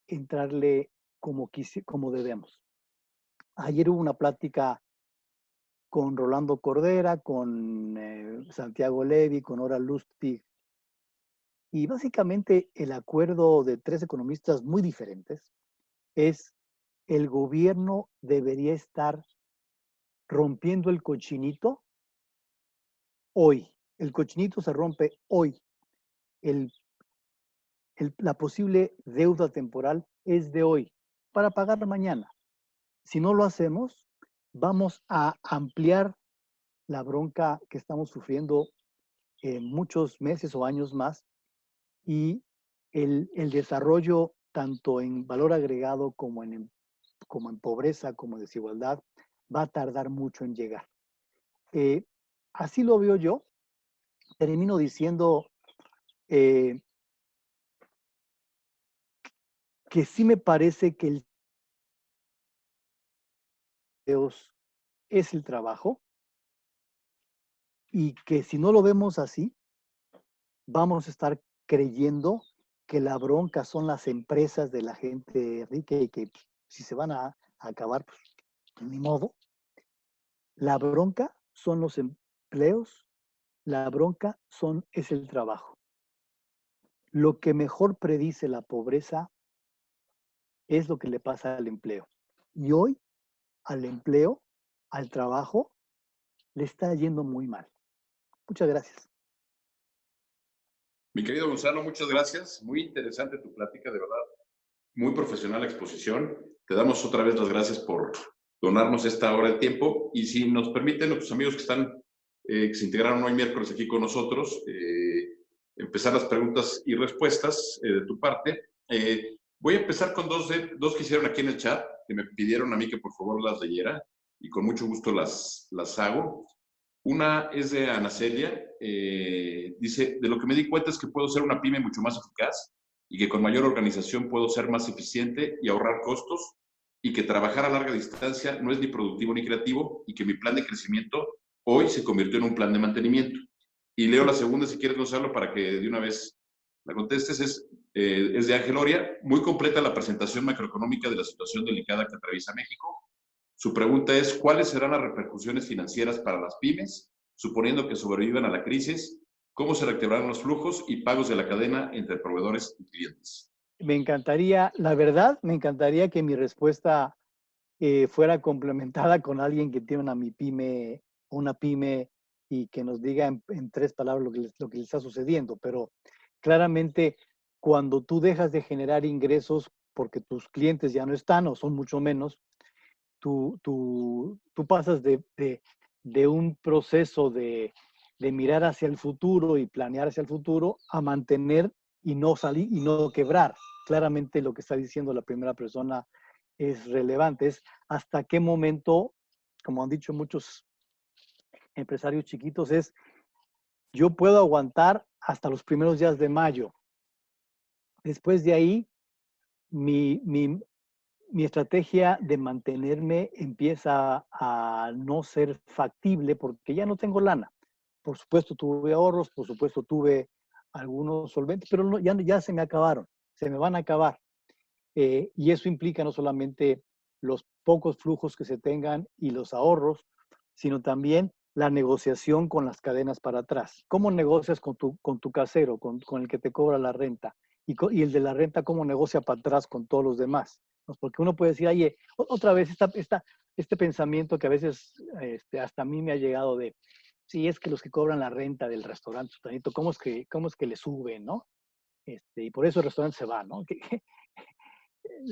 entrarle como debemos. Ayer hubo una plática con Rolando Cordera, con Santiago Levy, con Ora Lustig, y básicamente el acuerdo de tres economistas muy diferentes es: el gobierno debería estar rompiendo el cochinito hoy. El cochinito se rompe hoy. La posible deuda temporal es de hoy para pagar mañana. Si no lo hacemos, vamos a ampliar la bronca que estamos sufriendo muchos meses o años más, y el desarrollo tanto en valor agregado como en pobreza, como desigualdad, va a tardar mucho en llegar. Así lo veo yo. Termino diciendo que sí me parece que el Dios es el trabajo, y que si no lo vemos así, vamos a estar creyendo que la bronca son las empresas de la gente rica y que si se van a acabar, pues ni modo. La bronca son los empleos, la bronca es el trabajo. Lo que mejor predice la pobreza es lo que le pasa al empleo. Y hoy al empleo, al trabajo, le está yendo muy mal. Muchas gracias. Mi querido Gonzalo, muchas gracias. Muy interesante tu plática, de verdad. Muy profesional la exposición. Te damos otra vez las gracias por donarnos esta hora de tiempo. Y si nos permiten, nuestros amigos que se integraron hoy miércoles aquí con nosotros, empezar las preguntas y respuestas de tu parte. Voy a empezar con dos que hicieron aquí en el chat, que me pidieron a mí que por favor las leyera, y con mucho gusto las hago. Una es de Ana Celia. Dice, de lo que me di cuenta es que puedo ser una pyme mucho más eficaz y que con mayor organización puedo ser más eficiente y ahorrar costos, y que trabajar a larga distancia no es ni productivo ni creativo, y que mi plan de crecimiento hoy se convirtió en un plan de mantenimiento. Y leo la segunda, si quieres, Gonzalo, para que de una vez la contestes. Es de Ángel Oria. Muy completa la presentación macroeconómica de la situación delicada que atraviesa México. Su pregunta es, ¿cuáles serán las repercusiones financieras para las pymes, suponiendo que sobrevivan a la crisis? ¿Cómo se reactivarán los flujos y pagos de la cadena entre proveedores y clientes? Me encantaría, la verdad, me encantaría que mi respuesta fuera complementada con alguien que tiene una pyme y que nos diga en 3 palabras lo que le está sucediendo. Pero claramente, cuando tú dejas de generar ingresos porque tus clientes ya no están o son mucho menos, tú pasas de un proceso de mirar hacia el futuro y planear hacia el futuro a mantener y no salir y no quebrar. Claramente lo que está diciendo la primera persona es relevante. Es hasta qué momento, como han dicho muchos empresarios chiquitos, es yo puedo aguantar hasta los primeros días de mayo. Después de ahí, mi estrategia de mantenerme empieza a no ser factible porque ya no tengo lana. Por supuesto tuve ahorros, por supuesto tuve algunos solventes, pero no, ya se me acabaron, se me van a acabar. Y eso implica no solamente los pocos flujos que se tengan y los ahorros, sino también la negociación con las cadenas para atrás. ¿Cómo negocias con tu casero, con el que te cobra la renta? Y el de la renta, ¿cómo negocia para atrás con todos los demás? Pues porque uno puede decir, oye, otra vez este pensamiento que a veces hasta a mí me ha llegado de, sí, es que los que cobran la renta del restaurante, ¿cómo es que le suben, no? Y por eso el restaurante se va, ¿no?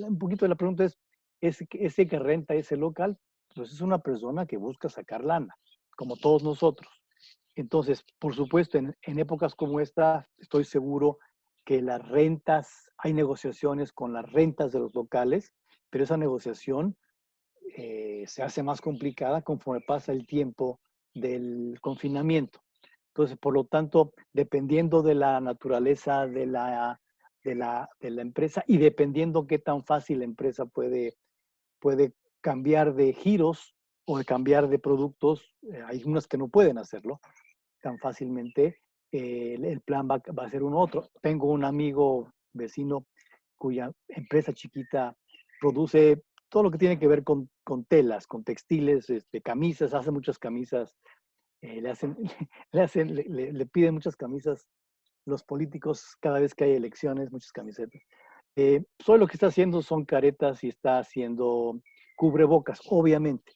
Un poquito de la pregunta es, ese que renta ese local, pues es una persona que busca sacar lana, como todos nosotros. Entonces, por supuesto, en épocas como esta, estoy seguro que las rentas, hay negociaciones con las rentas de los locales, pero esa negociación se hace más complicada conforme pasa el tiempo del confinamiento. Entonces, por lo tanto, dependiendo de la naturaleza de la empresa y dependiendo qué tan fácil la empresa puede cambiar de giros o de cambiar de productos, hay unas que no pueden hacerlo tan fácilmente, el plan va a ser uno otro. Tengo un amigo vecino cuya empresa chiquita produce todo lo que tiene que ver con telas, con textiles, camisas, hace muchas camisas, le piden muchas camisas los políticos cada vez que hay elecciones, muchas camisetas. Solo lo que está haciendo son caretas y está haciendo cubrebocas, obviamente.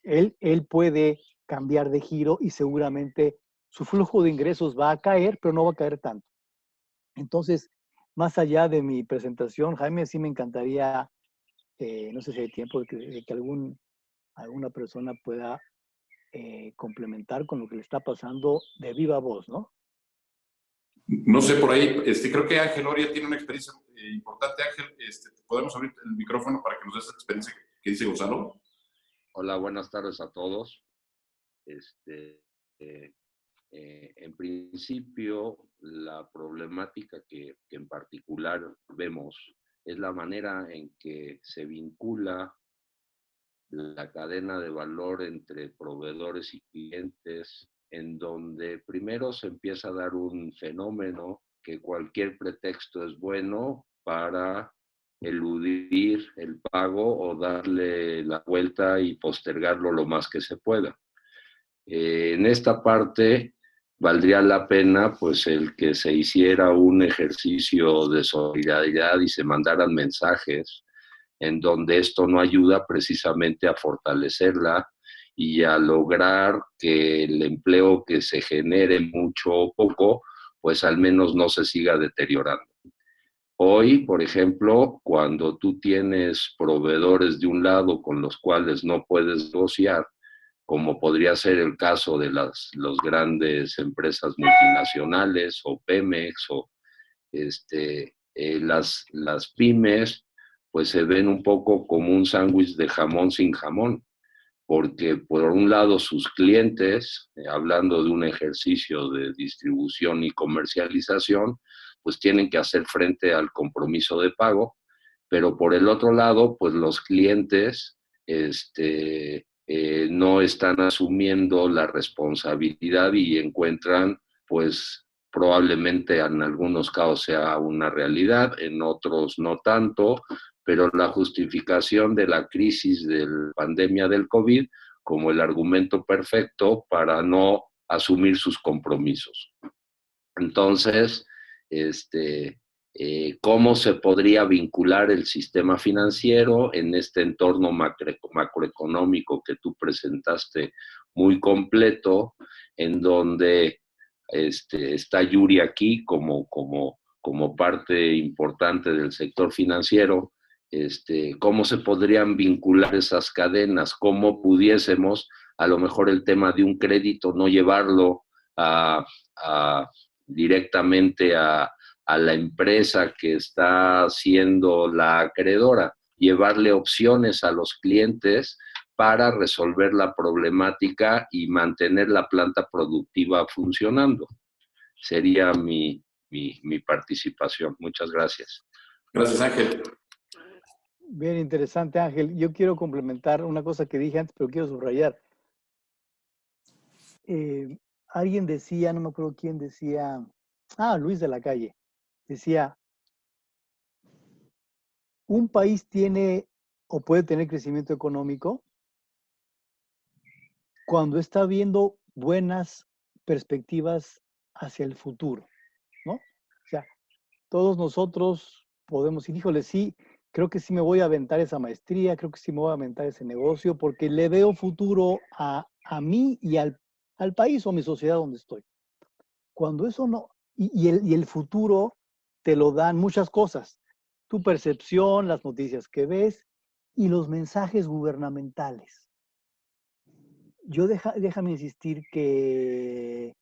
Él puede cambiar de giro y seguramente su flujo de ingresos va a caer, pero no va a caer tanto. Entonces, más allá de mi presentación, Jaime, sí me encantaría, no sé si hay tiempo de que alguna persona pueda complementar con lo que le está pasando de viva voz, ¿no? No sé, por ahí, creo que Ángel Oria tiene una experiencia importante. Ángel, ¿podemos abrir el micrófono para que nos des esa experiencia que dice Gonzalo? Hola, buenas tardes a todos. En principio, la problemática que en particular vemos es la manera en que se vincula la cadena de valor entre proveedores y clientes, en donde primero se empieza a dar un fenómeno que cualquier pretexto es bueno para eludir el pago o darle la vuelta y postergarlo lo más que se pueda. En esta parte valdría la pena pues el que se hiciera un ejercicio de solidaridad y se mandaran mensajes en donde esto no ayuda precisamente a fortalecerla y a lograr que el empleo que se genere mucho o poco, pues al menos no se siga deteriorando. Hoy, por ejemplo, cuando tú tienes proveedores de un lado con los cuales no puedes negociar, como podría ser el caso de las grandes empresas multinacionales o Pemex o las pymes, pues se ven un poco como un sándwich de jamón sin jamón, porque por un lado sus clientes, hablando de un ejercicio de distribución y comercialización, pues tienen que hacer frente al compromiso de pago, pero por el otro lado, pues los clientes no están asumiendo la responsabilidad y encuentran, pues probablemente en algunos casos sea una realidad, en otros no tanto, pero la justificación de la crisis de la pandemia del COVID como el argumento perfecto para no asumir sus compromisos. Entonces, ¿cómo se podría vincular el sistema financiero en este entorno macroeconómico que tú presentaste muy completo, en donde está Yuri aquí como parte importante del sector financiero? ¿Cómo se podrían vincular esas cadenas? ¿Cómo pudiésemos, a lo mejor el tema de un crédito, no llevarlo directamente a la empresa que está siendo la acreedora, llevarle opciones a los clientes para resolver la problemática y mantener la planta productiva funcionando? Sería mi participación. Muchas gracias. Gracias, Ángel. Bien interesante, Ángel. Yo quiero complementar una cosa que dije antes, pero quiero subrayar. Alguien decía, no me acuerdo quién decía, Luis de la Calle, decía, un país tiene o puede tener crecimiento económico cuando está viendo buenas perspectivas hacia el futuro, ¿no? O sea, todos nosotros podemos decir, híjole, sí, creo que sí me voy a aventar esa maestría, creo que sí me voy a aventar ese negocio, porque le veo futuro a mí y al país o a mi sociedad donde estoy. Cuando eso no, y el futuro te lo dan muchas cosas, tu percepción, las noticias que ves y los mensajes gubernamentales. Yo déjame insistir que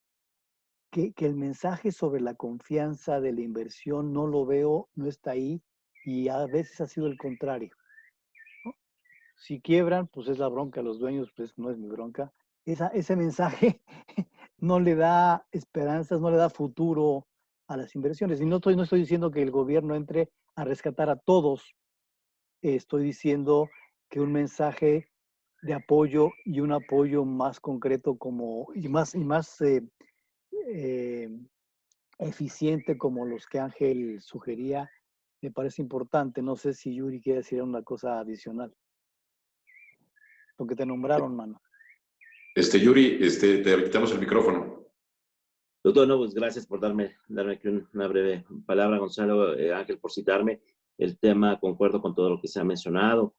el mensaje sobre la confianza de la inversión no lo veo, no está ahí, y a veces ha sido el contrario, ¿no? Si quiebran, pues es la bronca a los dueños, pues no es mi bronca. Ese mensaje no le da esperanzas, no le da futuro a las inversiones. Y no estoy diciendo que el gobierno entre a rescatar a todos. Estoy diciendo que un mensaje de apoyo y un apoyo más concreto y más eficiente como los que Ángel sugería, me parece importante. No sé si Yuri quiere decir una cosa adicional. Lo que te nombraron, mano. Yuri, te quitamos el micrófono. Doctor, no, pues gracias por darme aquí una breve palabra, Gonzalo, Ángel, por citarme. El tema, concuerdo con todo lo que se ha mencionado.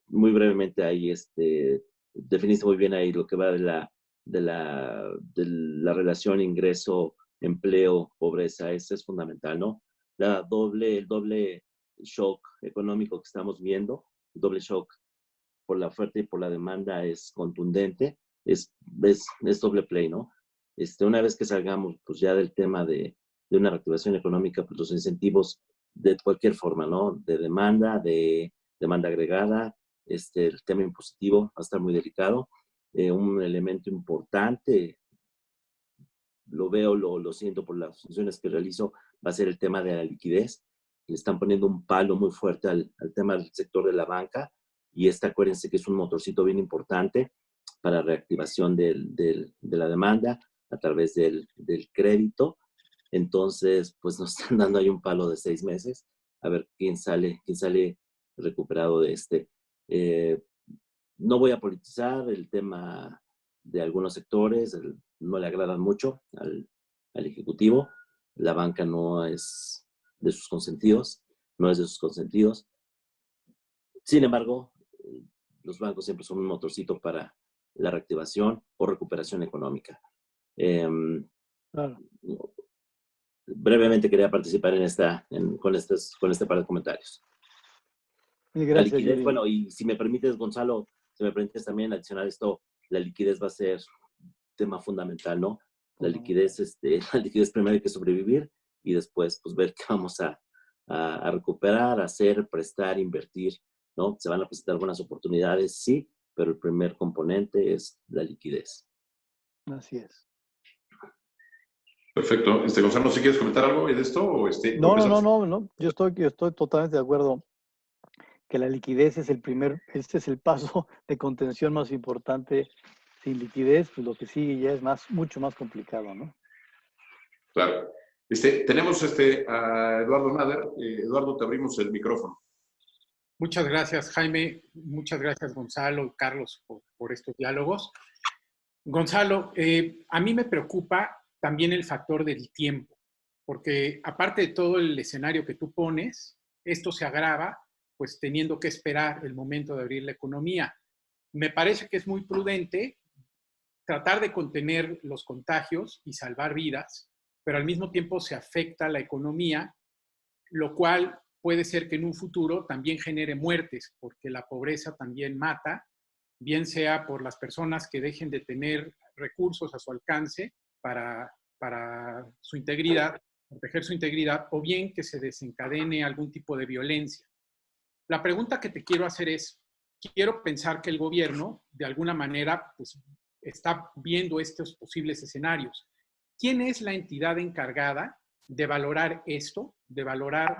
Muy brevemente ahí, definiste muy bien ahí lo que va de la relación ingreso, empleo, pobreza. Eso es fundamental, ¿no? El doble shock económico que estamos viendo, el doble shock por la oferta y por la demanda es contundente, es doble play, ¿no? Una vez que salgamos pues ya del tema de una reactivación económica, pues los incentivos de cualquier forma, ¿no? De demanda agregada, el tema impositivo va a estar muy delicado. Un elemento importante, lo veo, lo siento por las funciones que realizo, va a ser el tema de la liquidez. Le están poniendo un palo muy fuerte al tema del sector de la banca, y acuérdense que es un motorcito bien importante para reactivación de la demanda a través del crédito. Entonces, pues nos están dando ahí un palo de 6 meses, a ver quién sale recuperado de este. No voy a politizar el tema de algunos sectores, no le agradan mucho al Ejecutivo. La banca no es de sus consentidos. Sin embargo, los bancos siempre son un motorcito para la reactivación o recuperación económica. Claro. Brevemente quería participar con este par de comentarios. Gracias, Yuri. Yuri. Bueno, y si me permites, Gonzalo, Si me permites también adicionar esto, la liquidez va a ser tema fundamental, ¿no? La liquidez, la liquidez primero hay que sobrevivir y después pues ver qué vamos a recuperar, hacer, prestar, invertir, ¿no? Se van a presentar algunas oportunidades, sí, pero el primer componente es la liquidez. Así es. Perfecto. Gonzalo, ¿sí quieres comentar algo de esto? O No. Yo estoy totalmente de acuerdo que la liquidez es este es el paso de contención más importante. Sin liquidez, pues lo que sigue ya es mucho más complicado, ¿no? Claro. Tenemos a Eduardo Nader. Eduardo, te abrimos el micrófono. Muchas gracias, Jaime. Muchas gracias, Gonzalo y Carlos, por estos diálogos. Gonzalo, a mí me preocupa también el factor del tiempo, porque aparte de todo el escenario que tú pones, esto se agrava pues teniendo que esperar el momento de abrir la economía. Me parece que es muy prudente tratar de contener los contagios y salvar vidas, pero al mismo tiempo se afecta la economía, lo cual puede ser que en un futuro también genere muertes, porque la pobreza también mata, bien sea por las personas que dejen de tener recursos a su alcance para su integridad, proteger su integridad, o bien que se desencadene algún tipo de violencia. La pregunta que te quiero hacer es, quiero pensar que el gobierno, de alguna manera, pues, está viendo estos posibles escenarios. ¿Quién es la entidad encargada de valorar esto, de valorar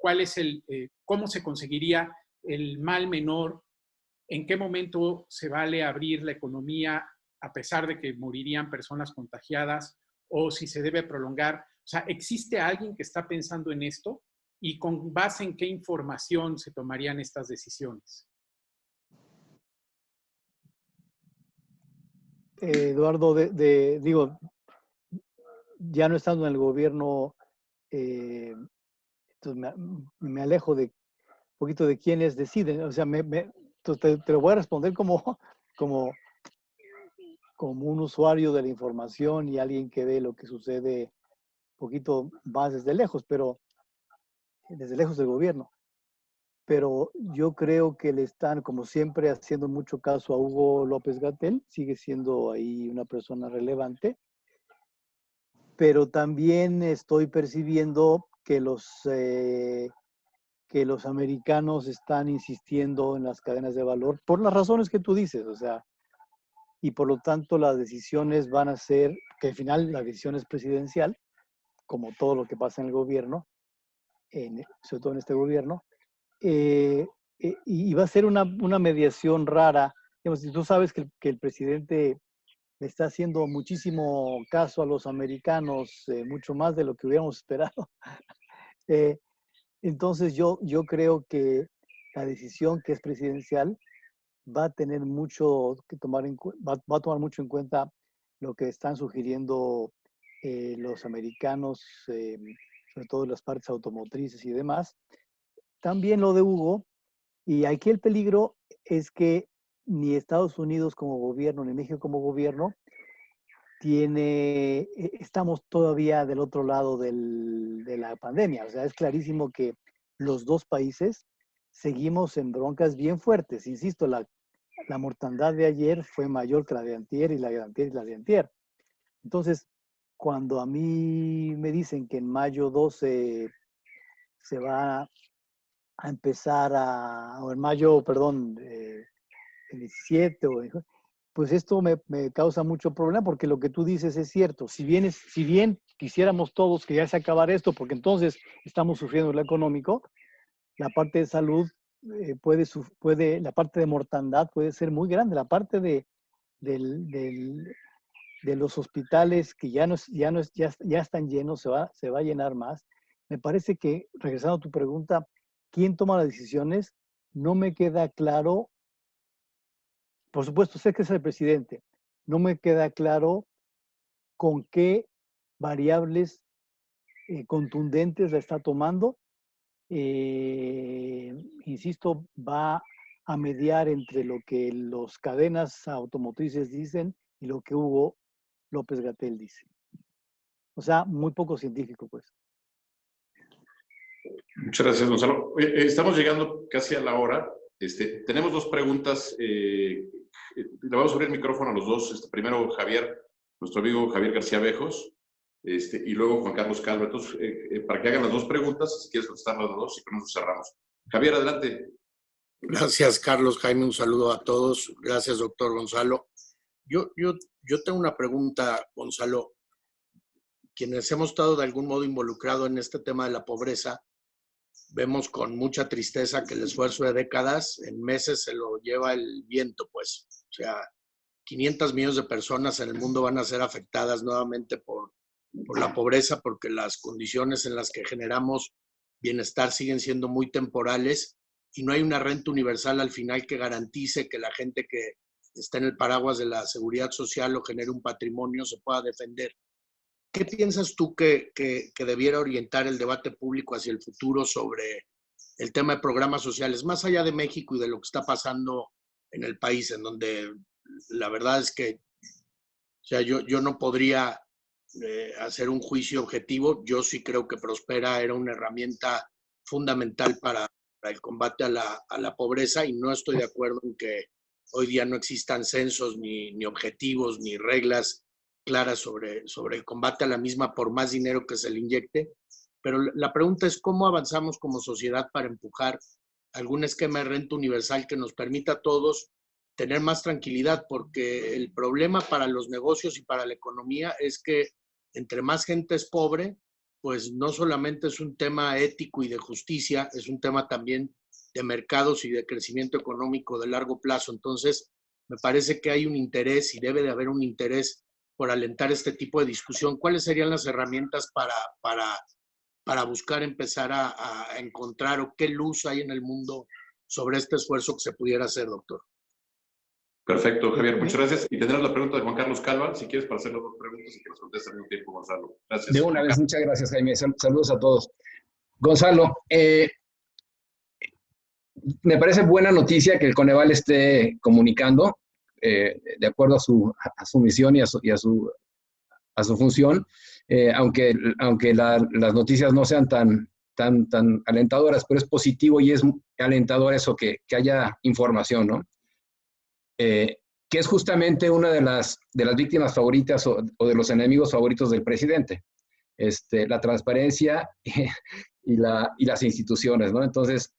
cuál es cómo se conseguiría el mal menor, en qué momento se vale abrir la economía a pesar de que morirían personas contagiadas o si se debe prolongar? O sea, ¿existe alguien que está pensando en esto? ¿Y con base en qué información se tomarían estas decisiones? Eduardo, digo, ya no estando en el gobierno, entonces me alejo de un poquito de quiénes deciden. O sea, te lo voy a responder como un usuario de la información y alguien que ve lo que sucede un poquito más desde lejos del gobierno. Pero yo creo que le están, como siempre, haciendo mucho caso a Hugo López-Gatell, sigue siendo ahí una persona relevante, pero también estoy percibiendo que los americanos están insistiendo en las cadenas de valor por las razones que tú dices, o sea, y por lo tanto las decisiones van a ser, que al final la decisión es presidencial, como todo lo que pasa en el gobierno, sobre todo en este gobierno, y va a ser una mediación rara. Digamos, si tú sabes que el presidente le está haciendo muchísimo caso a los americanos, mucho más de lo que hubiéramos esperado. Entonces yo creo que la decisión que es presidencial va a tener mucho que tomar va a tomar mucho en cuenta lo que están sugiriendo los americanos, sobre todo las partes automotrices y demás. También lo de Hugo, y aquí el peligro es que ni Estados Unidos como gobierno, ni México como gobierno, estamos todavía del otro lado de la pandemia. O sea, es clarísimo que los dos países seguimos en broncas bien fuertes. Insisto, la mortandad de ayer fue mayor que la de antier y la de antier y la de antier. Entonces, cuando a mí me dicen que en mayo 12 se va a empezar o en mayo, perdón, el 17, pues esto me causa mucho problema porque lo que tú dices es cierto. Si bien quisiéramos todos que ya se acabara esto, porque entonces estamos sufriendo lo económico, la parte de salud la parte de mortandad puede ser muy grande. La parte de los hospitales que ya están llenos, se va a llenar más. Me parece que, regresando a tu pregunta, ¿quién toma las decisiones? No me queda claro. Por supuesto, sé que es el presidente. No me queda claro con qué variables contundentes la está tomando. Insisto, va a mediar entre lo que las cadenas automotrices dicen y lo que Hugo López-Gatell dice. O sea, muy poco científico, pues. Muchas gracias, Gonzalo. Estamos llegando casi a la hora. Tenemos dos preguntas. Le vamos a abrir el micrófono a los dos. Primero Javier, nuestro amigo Javier García Bejos, y luego Juan Carlos Calva. Entonces, para que hagan las dos preguntas, si quieres contestar las dos, y con eso cerramos. Javier, adelante. Gracias, Carlos. Jaime, un saludo a todos. Gracias, doctor Gonzalo. Yo tengo una pregunta, Gonzalo. Quienes hemos estado de algún modo involucrados en este tema de la pobreza, vemos con mucha tristeza que el esfuerzo de décadas en meses se lo lleva el viento, pues. O sea, 500 millones de personas en el mundo van a ser afectadas nuevamente por la pobreza, porque las condiciones en las que generamos bienestar siguen siendo muy temporales y no hay una renta universal al final que garantice que la gente que está en el paraguas de la seguridad social o genere un patrimonio se pueda defender. ¿Qué piensas tú que debiera orientar el debate público hacia el futuro sobre el tema de programas sociales, más allá de México y de lo que está pasando en el país, en donde la verdad es que, o sea, yo no podría hacer un juicio objetivo? Yo sí creo que Prospera era una herramienta fundamental para el combate a la pobreza, y no estoy de acuerdo en que hoy día no existan censos, ni objetivos, ni reglas claras sobre el combate a la misma por más dinero que se le inyecte. Pero la pregunta es cómo avanzamos como sociedad para empujar algún esquema de renta universal que nos permita a todos tener más tranquilidad, porque el problema para los negocios y para la economía es que entre más gente es pobre, pues no solamente es un tema ético y de justicia, es un tema también de mercados y de crecimiento económico de largo plazo. Entonces, me parece que hay un interés y debe de haber un interés por alentar este tipo de discusión. ¿Cuáles serían las herramientas para buscar empezar a encontrar, o qué luz hay en el mundo sobre este esfuerzo que se pudiera hacer, doctor? Perfecto, Javier, muchas gracias. Y tendrás la pregunta de Juan Carlos Calva, si quieres, para hacer las dos preguntas y que las conteste al mismo tiempo, Gonzalo. Gracias. De una vez, muchas gracias, Jaime. Saludos a todos. Gonzalo, me parece buena noticia que el Coneval esté comunicando de acuerdo a su misión y a su función, aunque las noticias no sean tan alentadoras, pero es positivo y es alentador eso, que haya información, ¿no? Que es justamente una de las víctimas favoritas o de los enemigos favoritos del presidente, la transparencia y las instituciones, ¿no? Entonces,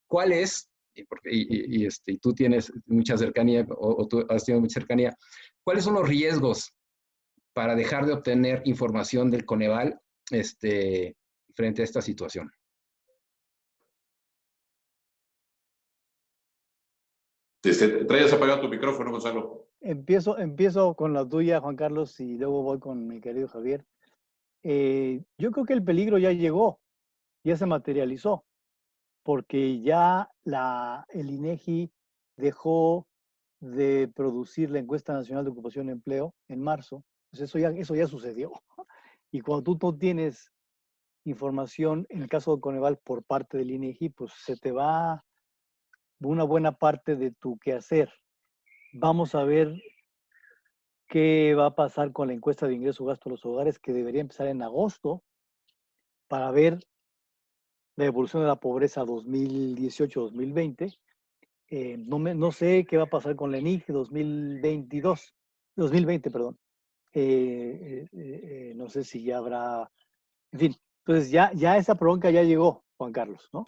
¿cuál es? Y tú tienes mucha cercanía, o tú has tenido mucha cercanía, ¿cuáles son los riesgos para dejar de obtener información del Coneval frente a esta situación? Traías apagado tu micrófono, Gonzalo. Empiezo con la tuya, Juan Carlos, y luego voy con mi querido Javier. Yo creo que el peligro ya llegó, ya se materializó, porque ya el INEGI dejó de producir la encuesta nacional de ocupación y empleo en marzo. Pues eso ya sucedió. Y cuando tú no tienes información, en el caso de Coneval, por parte del INEGI, pues se te va una buena parte de tu quehacer. Vamos a ver qué va a pasar con la encuesta de ingreso-gasto de los hogares, que debería empezar en agosto, para ver la evolución de la pobreza 2018-2020. No sé qué va a pasar con la ENIG 2020, perdón. No sé si ya habrá, en fin, entonces ya esa bronca ya llegó, Juan Carlos, ¿no?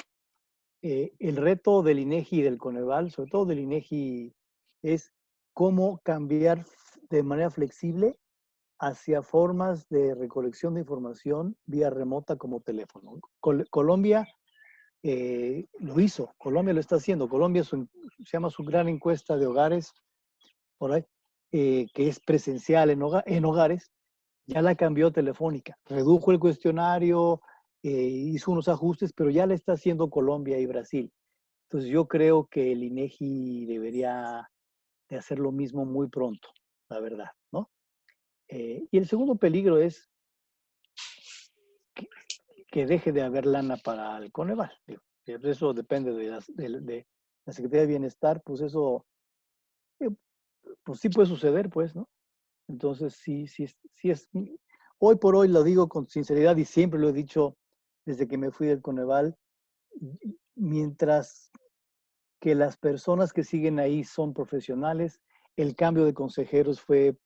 El reto del INEGI y del Coneval, sobre todo del INEGI, es cómo cambiar de manera flexible hacia formas de recolección de información vía remota como teléfono. Colombia lo hizo, Colombia lo está haciendo. Colombia se llama su gran encuesta de hogares, por ahí, que es presencial en hogares, ya la cambió telefónica. Redujo el cuestionario, hizo unos ajustes, pero ya la está haciendo Colombia y Brasil. Entonces yo creo que el INEGI debería de hacer lo mismo muy pronto, la verdad, ¿no? Y el segundo peligro es que deje de haber lana para el Coneval. Eso depende de la Secretaría de Bienestar, pues eso pues sí puede suceder, pues, ¿no? Entonces sí es, hoy por hoy lo digo con sinceridad y siempre lo he dicho desde que me fui del Coneval, mientras que las personas que siguen ahí son profesionales, el cambio de consejeros fue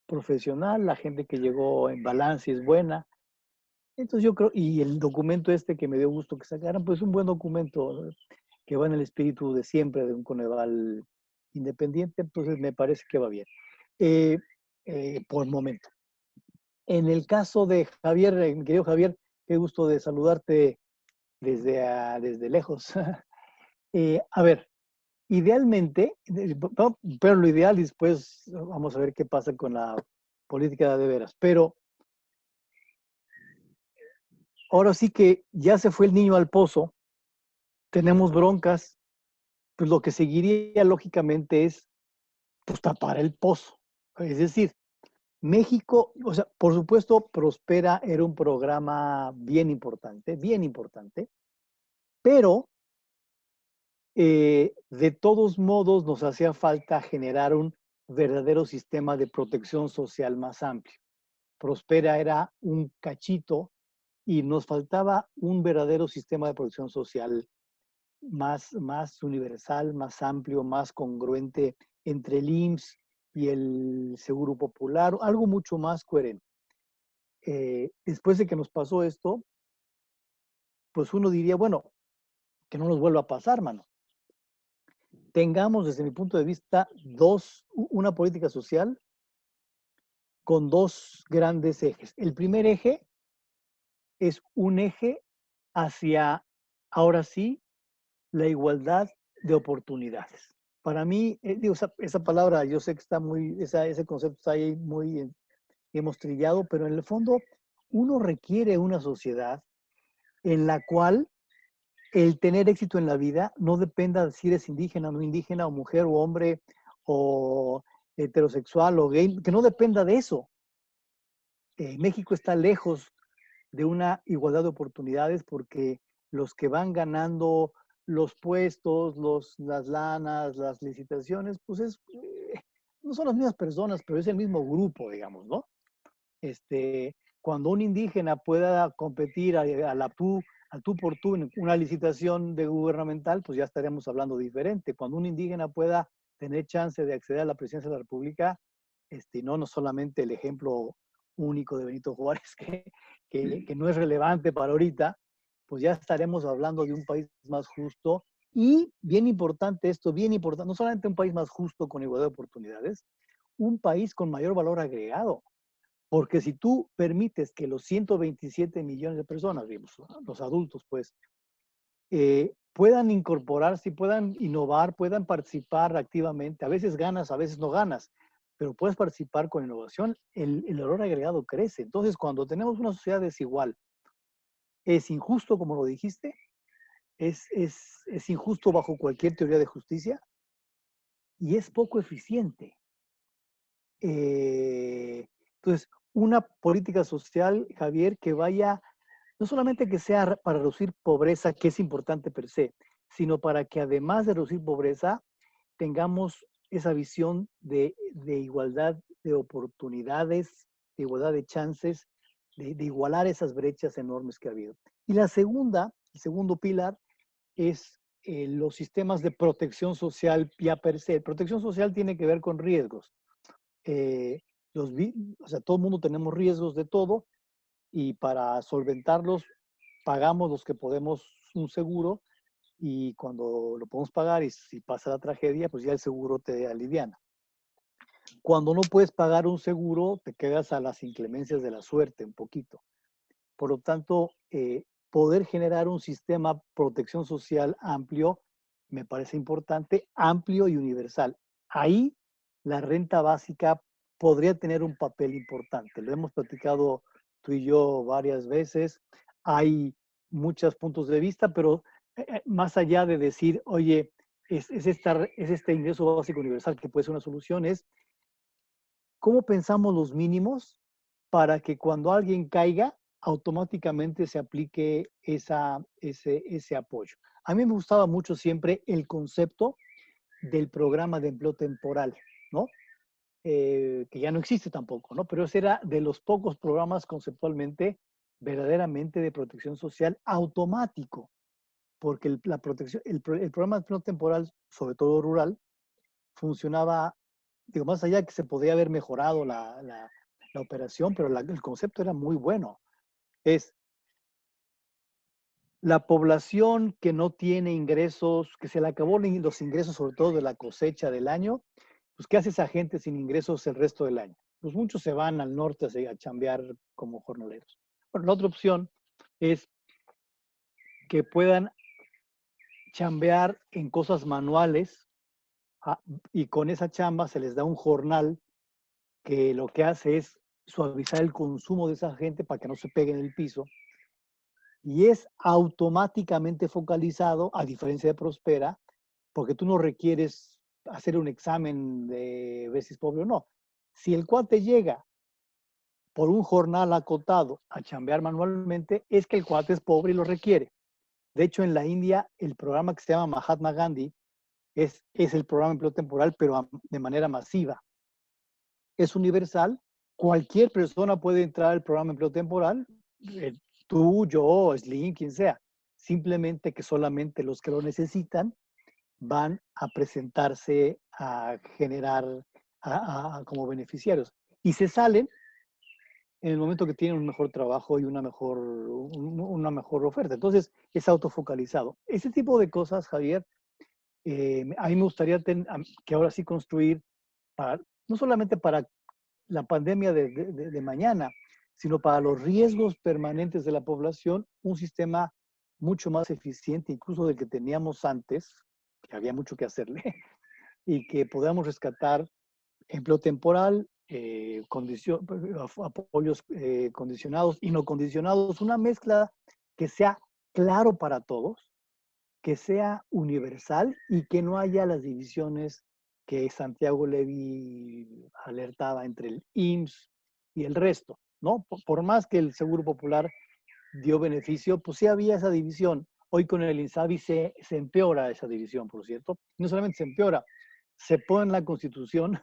profesional, la gente que llegó en balance es buena. Entonces yo creo, y el documento este que me dio gusto que sacaran, pues un buen documento, ¿no?, que va en el espíritu de siempre de un Coneval independiente, entonces me parece que va bien. Eh, por el momento. En el caso de Javier, mi querido Javier, qué gusto de saludarte desde lejos. A ver, idealmente, pero lo ideal, y después vamos a ver qué pasa con la política de veras, pero ahora sí que ya se fue el niño al pozo, tenemos broncas, pues lo que seguiría lógicamente es pues, tapar el pozo. Es decir, México, o sea, por supuesto, Prospera era un programa bien importante, pero de todos modos nos hacía falta generar un verdadero sistema de protección social más amplio. Prospera era un cachito y nos faltaba un verdadero sistema de protección social más universal, más amplio, más congruente entre el IMSS y el Seguro Popular, algo mucho más coherente. Después de que nos pasó esto, pues uno diría, bueno, que no nos vuelva a pasar, mano. Tengamos, desde mi punto de vista, una política social con dos grandes ejes. El primer eje es un eje hacia, ahora sí, la igualdad de oportunidades. Para mí, digo, esa palabra, yo sé que está ese concepto está ahí muy, hemos trillado, pero en el fondo uno requiere una sociedad en la cual el tener éxito en la vida no dependa de si eres indígena o no indígena, o mujer o hombre, o heterosexual o gay, que no dependa de eso. México está lejos de una igualdad de oportunidades porque los que van ganando los puestos, las lanas, las licitaciones, pues no son las mismas personas, pero es el mismo grupo, digamos, ¿no? Cuando un indígena pueda competir al tú por tú en una licitación gubernamental, pues ya estaremos hablando diferente. Cuando un indígena pueda tener chance de acceder a la presidencia de la República, no solamente el ejemplo único de Benito Juárez, que no es relevante para ahorita, pues ya estaremos hablando de un país más justo y, bien importante esto, bien importante, no solamente un país más justo con igualdad de oportunidades, un país con mayor valor agregado. Porque si tú permites que los 127 millones de personas, digamos, los adultos, pues, puedan incorporarse, puedan innovar, puedan participar activamente, a veces ganas, a veces no ganas, pero puedes participar con innovación, el valor agregado crece. Entonces, cuando tenemos una sociedad desigual, es injusto, como lo dijiste, es injusto bajo cualquier teoría de justicia y es poco eficiente. Entonces, una política social, Javier, que vaya, no solamente que sea para reducir pobreza, que es importante per se, sino para que además de reducir pobreza, tengamos esa visión de igualdad de oportunidades, de igualdad de chances, de igualar esas brechas enormes que ha habido. Y el segundo pilar, es los sistemas de protección social ya per se. Protección social tiene que ver con riesgos. O sea, todo el mundo tenemos riesgos de todo y para solventarlos pagamos los que podemos un seguro y cuando lo podemos pagar y si pasa la tragedia, pues ya el seguro te aliviana. Cuando no puedes pagar un seguro, te quedas a las inclemencias de la suerte un poquito. Por lo tanto, poder generar un sistema de protección social amplio me parece importante, amplio y universal. Ahí la renta básica podría tener un papel importante. Lo hemos platicado tú y yo varias veces. Hay muchos puntos de vista, pero más allá de decir, oye, es este ingreso básico universal que puede ser una solución, es cómo pensamos los mínimos para que cuando alguien caiga, automáticamente se aplique ese apoyo. A mí me gustaba mucho siempre el concepto del programa de empleo temporal, ¿no? Que ya no existe tampoco, ¿no? Pero ese era de los pocos programas conceptualmente verdaderamente de protección social automático. porque la protección, el programa de empleo temporal, sobre todo rural, funcionaba, digo, más allá de que se podía haber mejorado la operación, pero el concepto era muy bueno. Es la población que no tiene ingresos, que se le acabó los ingresos, sobre todo de la cosecha del año, pues ¿qué hace esa gente sin ingresos el resto del año? Pues muchos se van al norte a chambear como jornaleros. Bueno, la otra opción es que puedan chambear en cosas manuales y con esa chamba se les da un jornal que lo que hace es suavizar el consumo de esa gente para que no se pegue en el piso y es automáticamente focalizado, a diferencia de Prospera, porque tú no requieres hacer un examen de ver si es pobre o no. Si el cuate llega por un jornal acotado a chambear manualmente, es que el cuate es pobre y lo requiere. De hecho, en la India, el programa que se llama Mahatma Gandhi es el programa de empleo temporal, pero de manera masiva. Es universal. Cualquier persona puede entrar al programa de empleo temporal, tú, yo, Slim, quien sea. Simplemente que solamente los que lo necesitan van a presentarse a generar como beneficiarios. Y se salen en el momento que tienen un mejor trabajo y una mejor oferta. Entonces, es autofocalizado. Ese tipo de cosas, Javier, a mí me gustaría que ahora sí construir, no solamente para la pandemia de mañana, sino para los riesgos permanentes de la población, un sistema mucho más eficiente, incluso del que teníamos antes, que había mucho que hacerle, y que podamos rescatar empleo temporal, apoyos condicionados y no condicionados, una mezcla que sea claro para todos, que sea universal y que no haya las divisiones que Santiago Levy alertaba entre el IMSS y el resto, ¿no? Por más que el Seguro Popular dio beneficio, pues sí había esa división. Hoy con el INSABI se empeora esa división, por cierto. No solamente se empeora, se pone en la Constitución,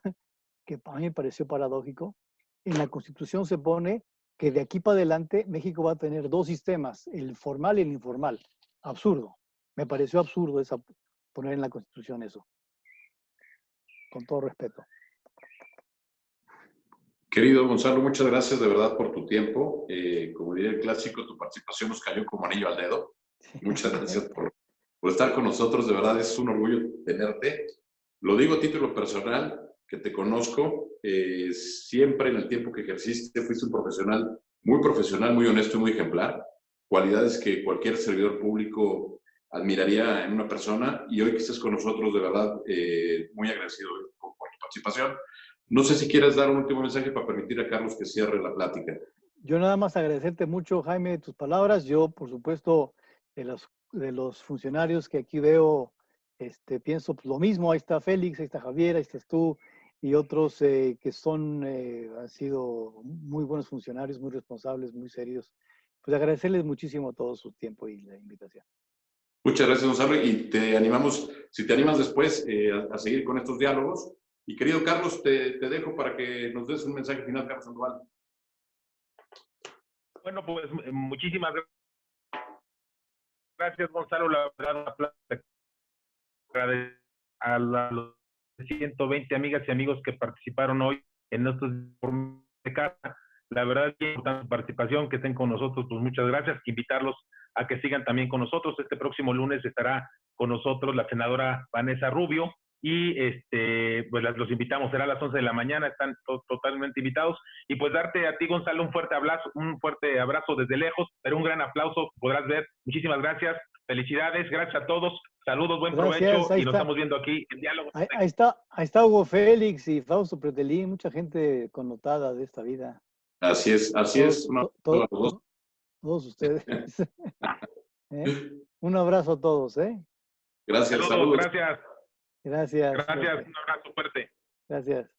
que a mí me pareció paradójico, en la Constitución se pone que de aquí para adelante México va a tener dos sistemas, el formal y el informal. Absurdo. Me pareció absurdo poner en la Constitución eso. Con todo respeto. Querido Gonzalo, muchas gracias de verdad por tu tiempo. Como diría el clásico, tu participación nos cayó como anillo al dedo. Muchas gracias por estar con nosotros. De verdad es un orgullo tenerte. Lo digo a título personal, que te conozco. Siempre en el tiempo que ejerciste fuiste un profesional, muy honesto y muy ejemplar. Cualidades que cualquier servidor público admiraría en una persona. Y hoy que estés con nosotros, de verdad, muy agradecido por tu participación. No sé si quieres dar un último mensaje para permitir a Carlos que cierre la plática. Yo nada más agradecerte mucho, Jaime, tus palabras. Yo, por supuesto, de los funcionarios que aquí veo, pienso pues, lo mismo. Ahí está Félix, ahí está Javier, ahí estás tú y otros que han sido muy buenos funcionarios, muy responsables, muy serios. Pues agradecerles muchísimo todo su tiempo y la invitación. Muchas gracias, Gonzalo, y te animamos, si te animas después a seguir con estos diálogos. Y querido Carlos, te dejo para que nos des un mensaje final, Carlos Sandoval. Bueno, pues muchísimas gracias, Gonzalo. La verdad, a los 120 amigas y amigos que participaron hoy en estos informes de casa. La verdad, es importante su participación, que estén con nosotros, pues muchas gracias. Invitarlos a que sigan también con nosotros. Este próximo lunes estará con nosotros la senadora Vanessa Rubio y pues los invitamos, será a las 11 de la mañana, están totalmente invitados. Y pues darte a ti, Gonzalo, un fuerte abrazo desde lejos, pero un gran aplauso, podrás ver. Muchísimas gracias, felicidades, gracias a todos, saludos, buen provecho y nos estamos viendo aquí en Diálogo. Ahí está Hugo Félix y Fausto Pretelín, mucha gente connotada de esta vida. Así es. Todos ustedes. Un abrazo a todos, Gracias, saludos. Gracias. Gracias. Gracias, un abrazo fuerte. Gracias.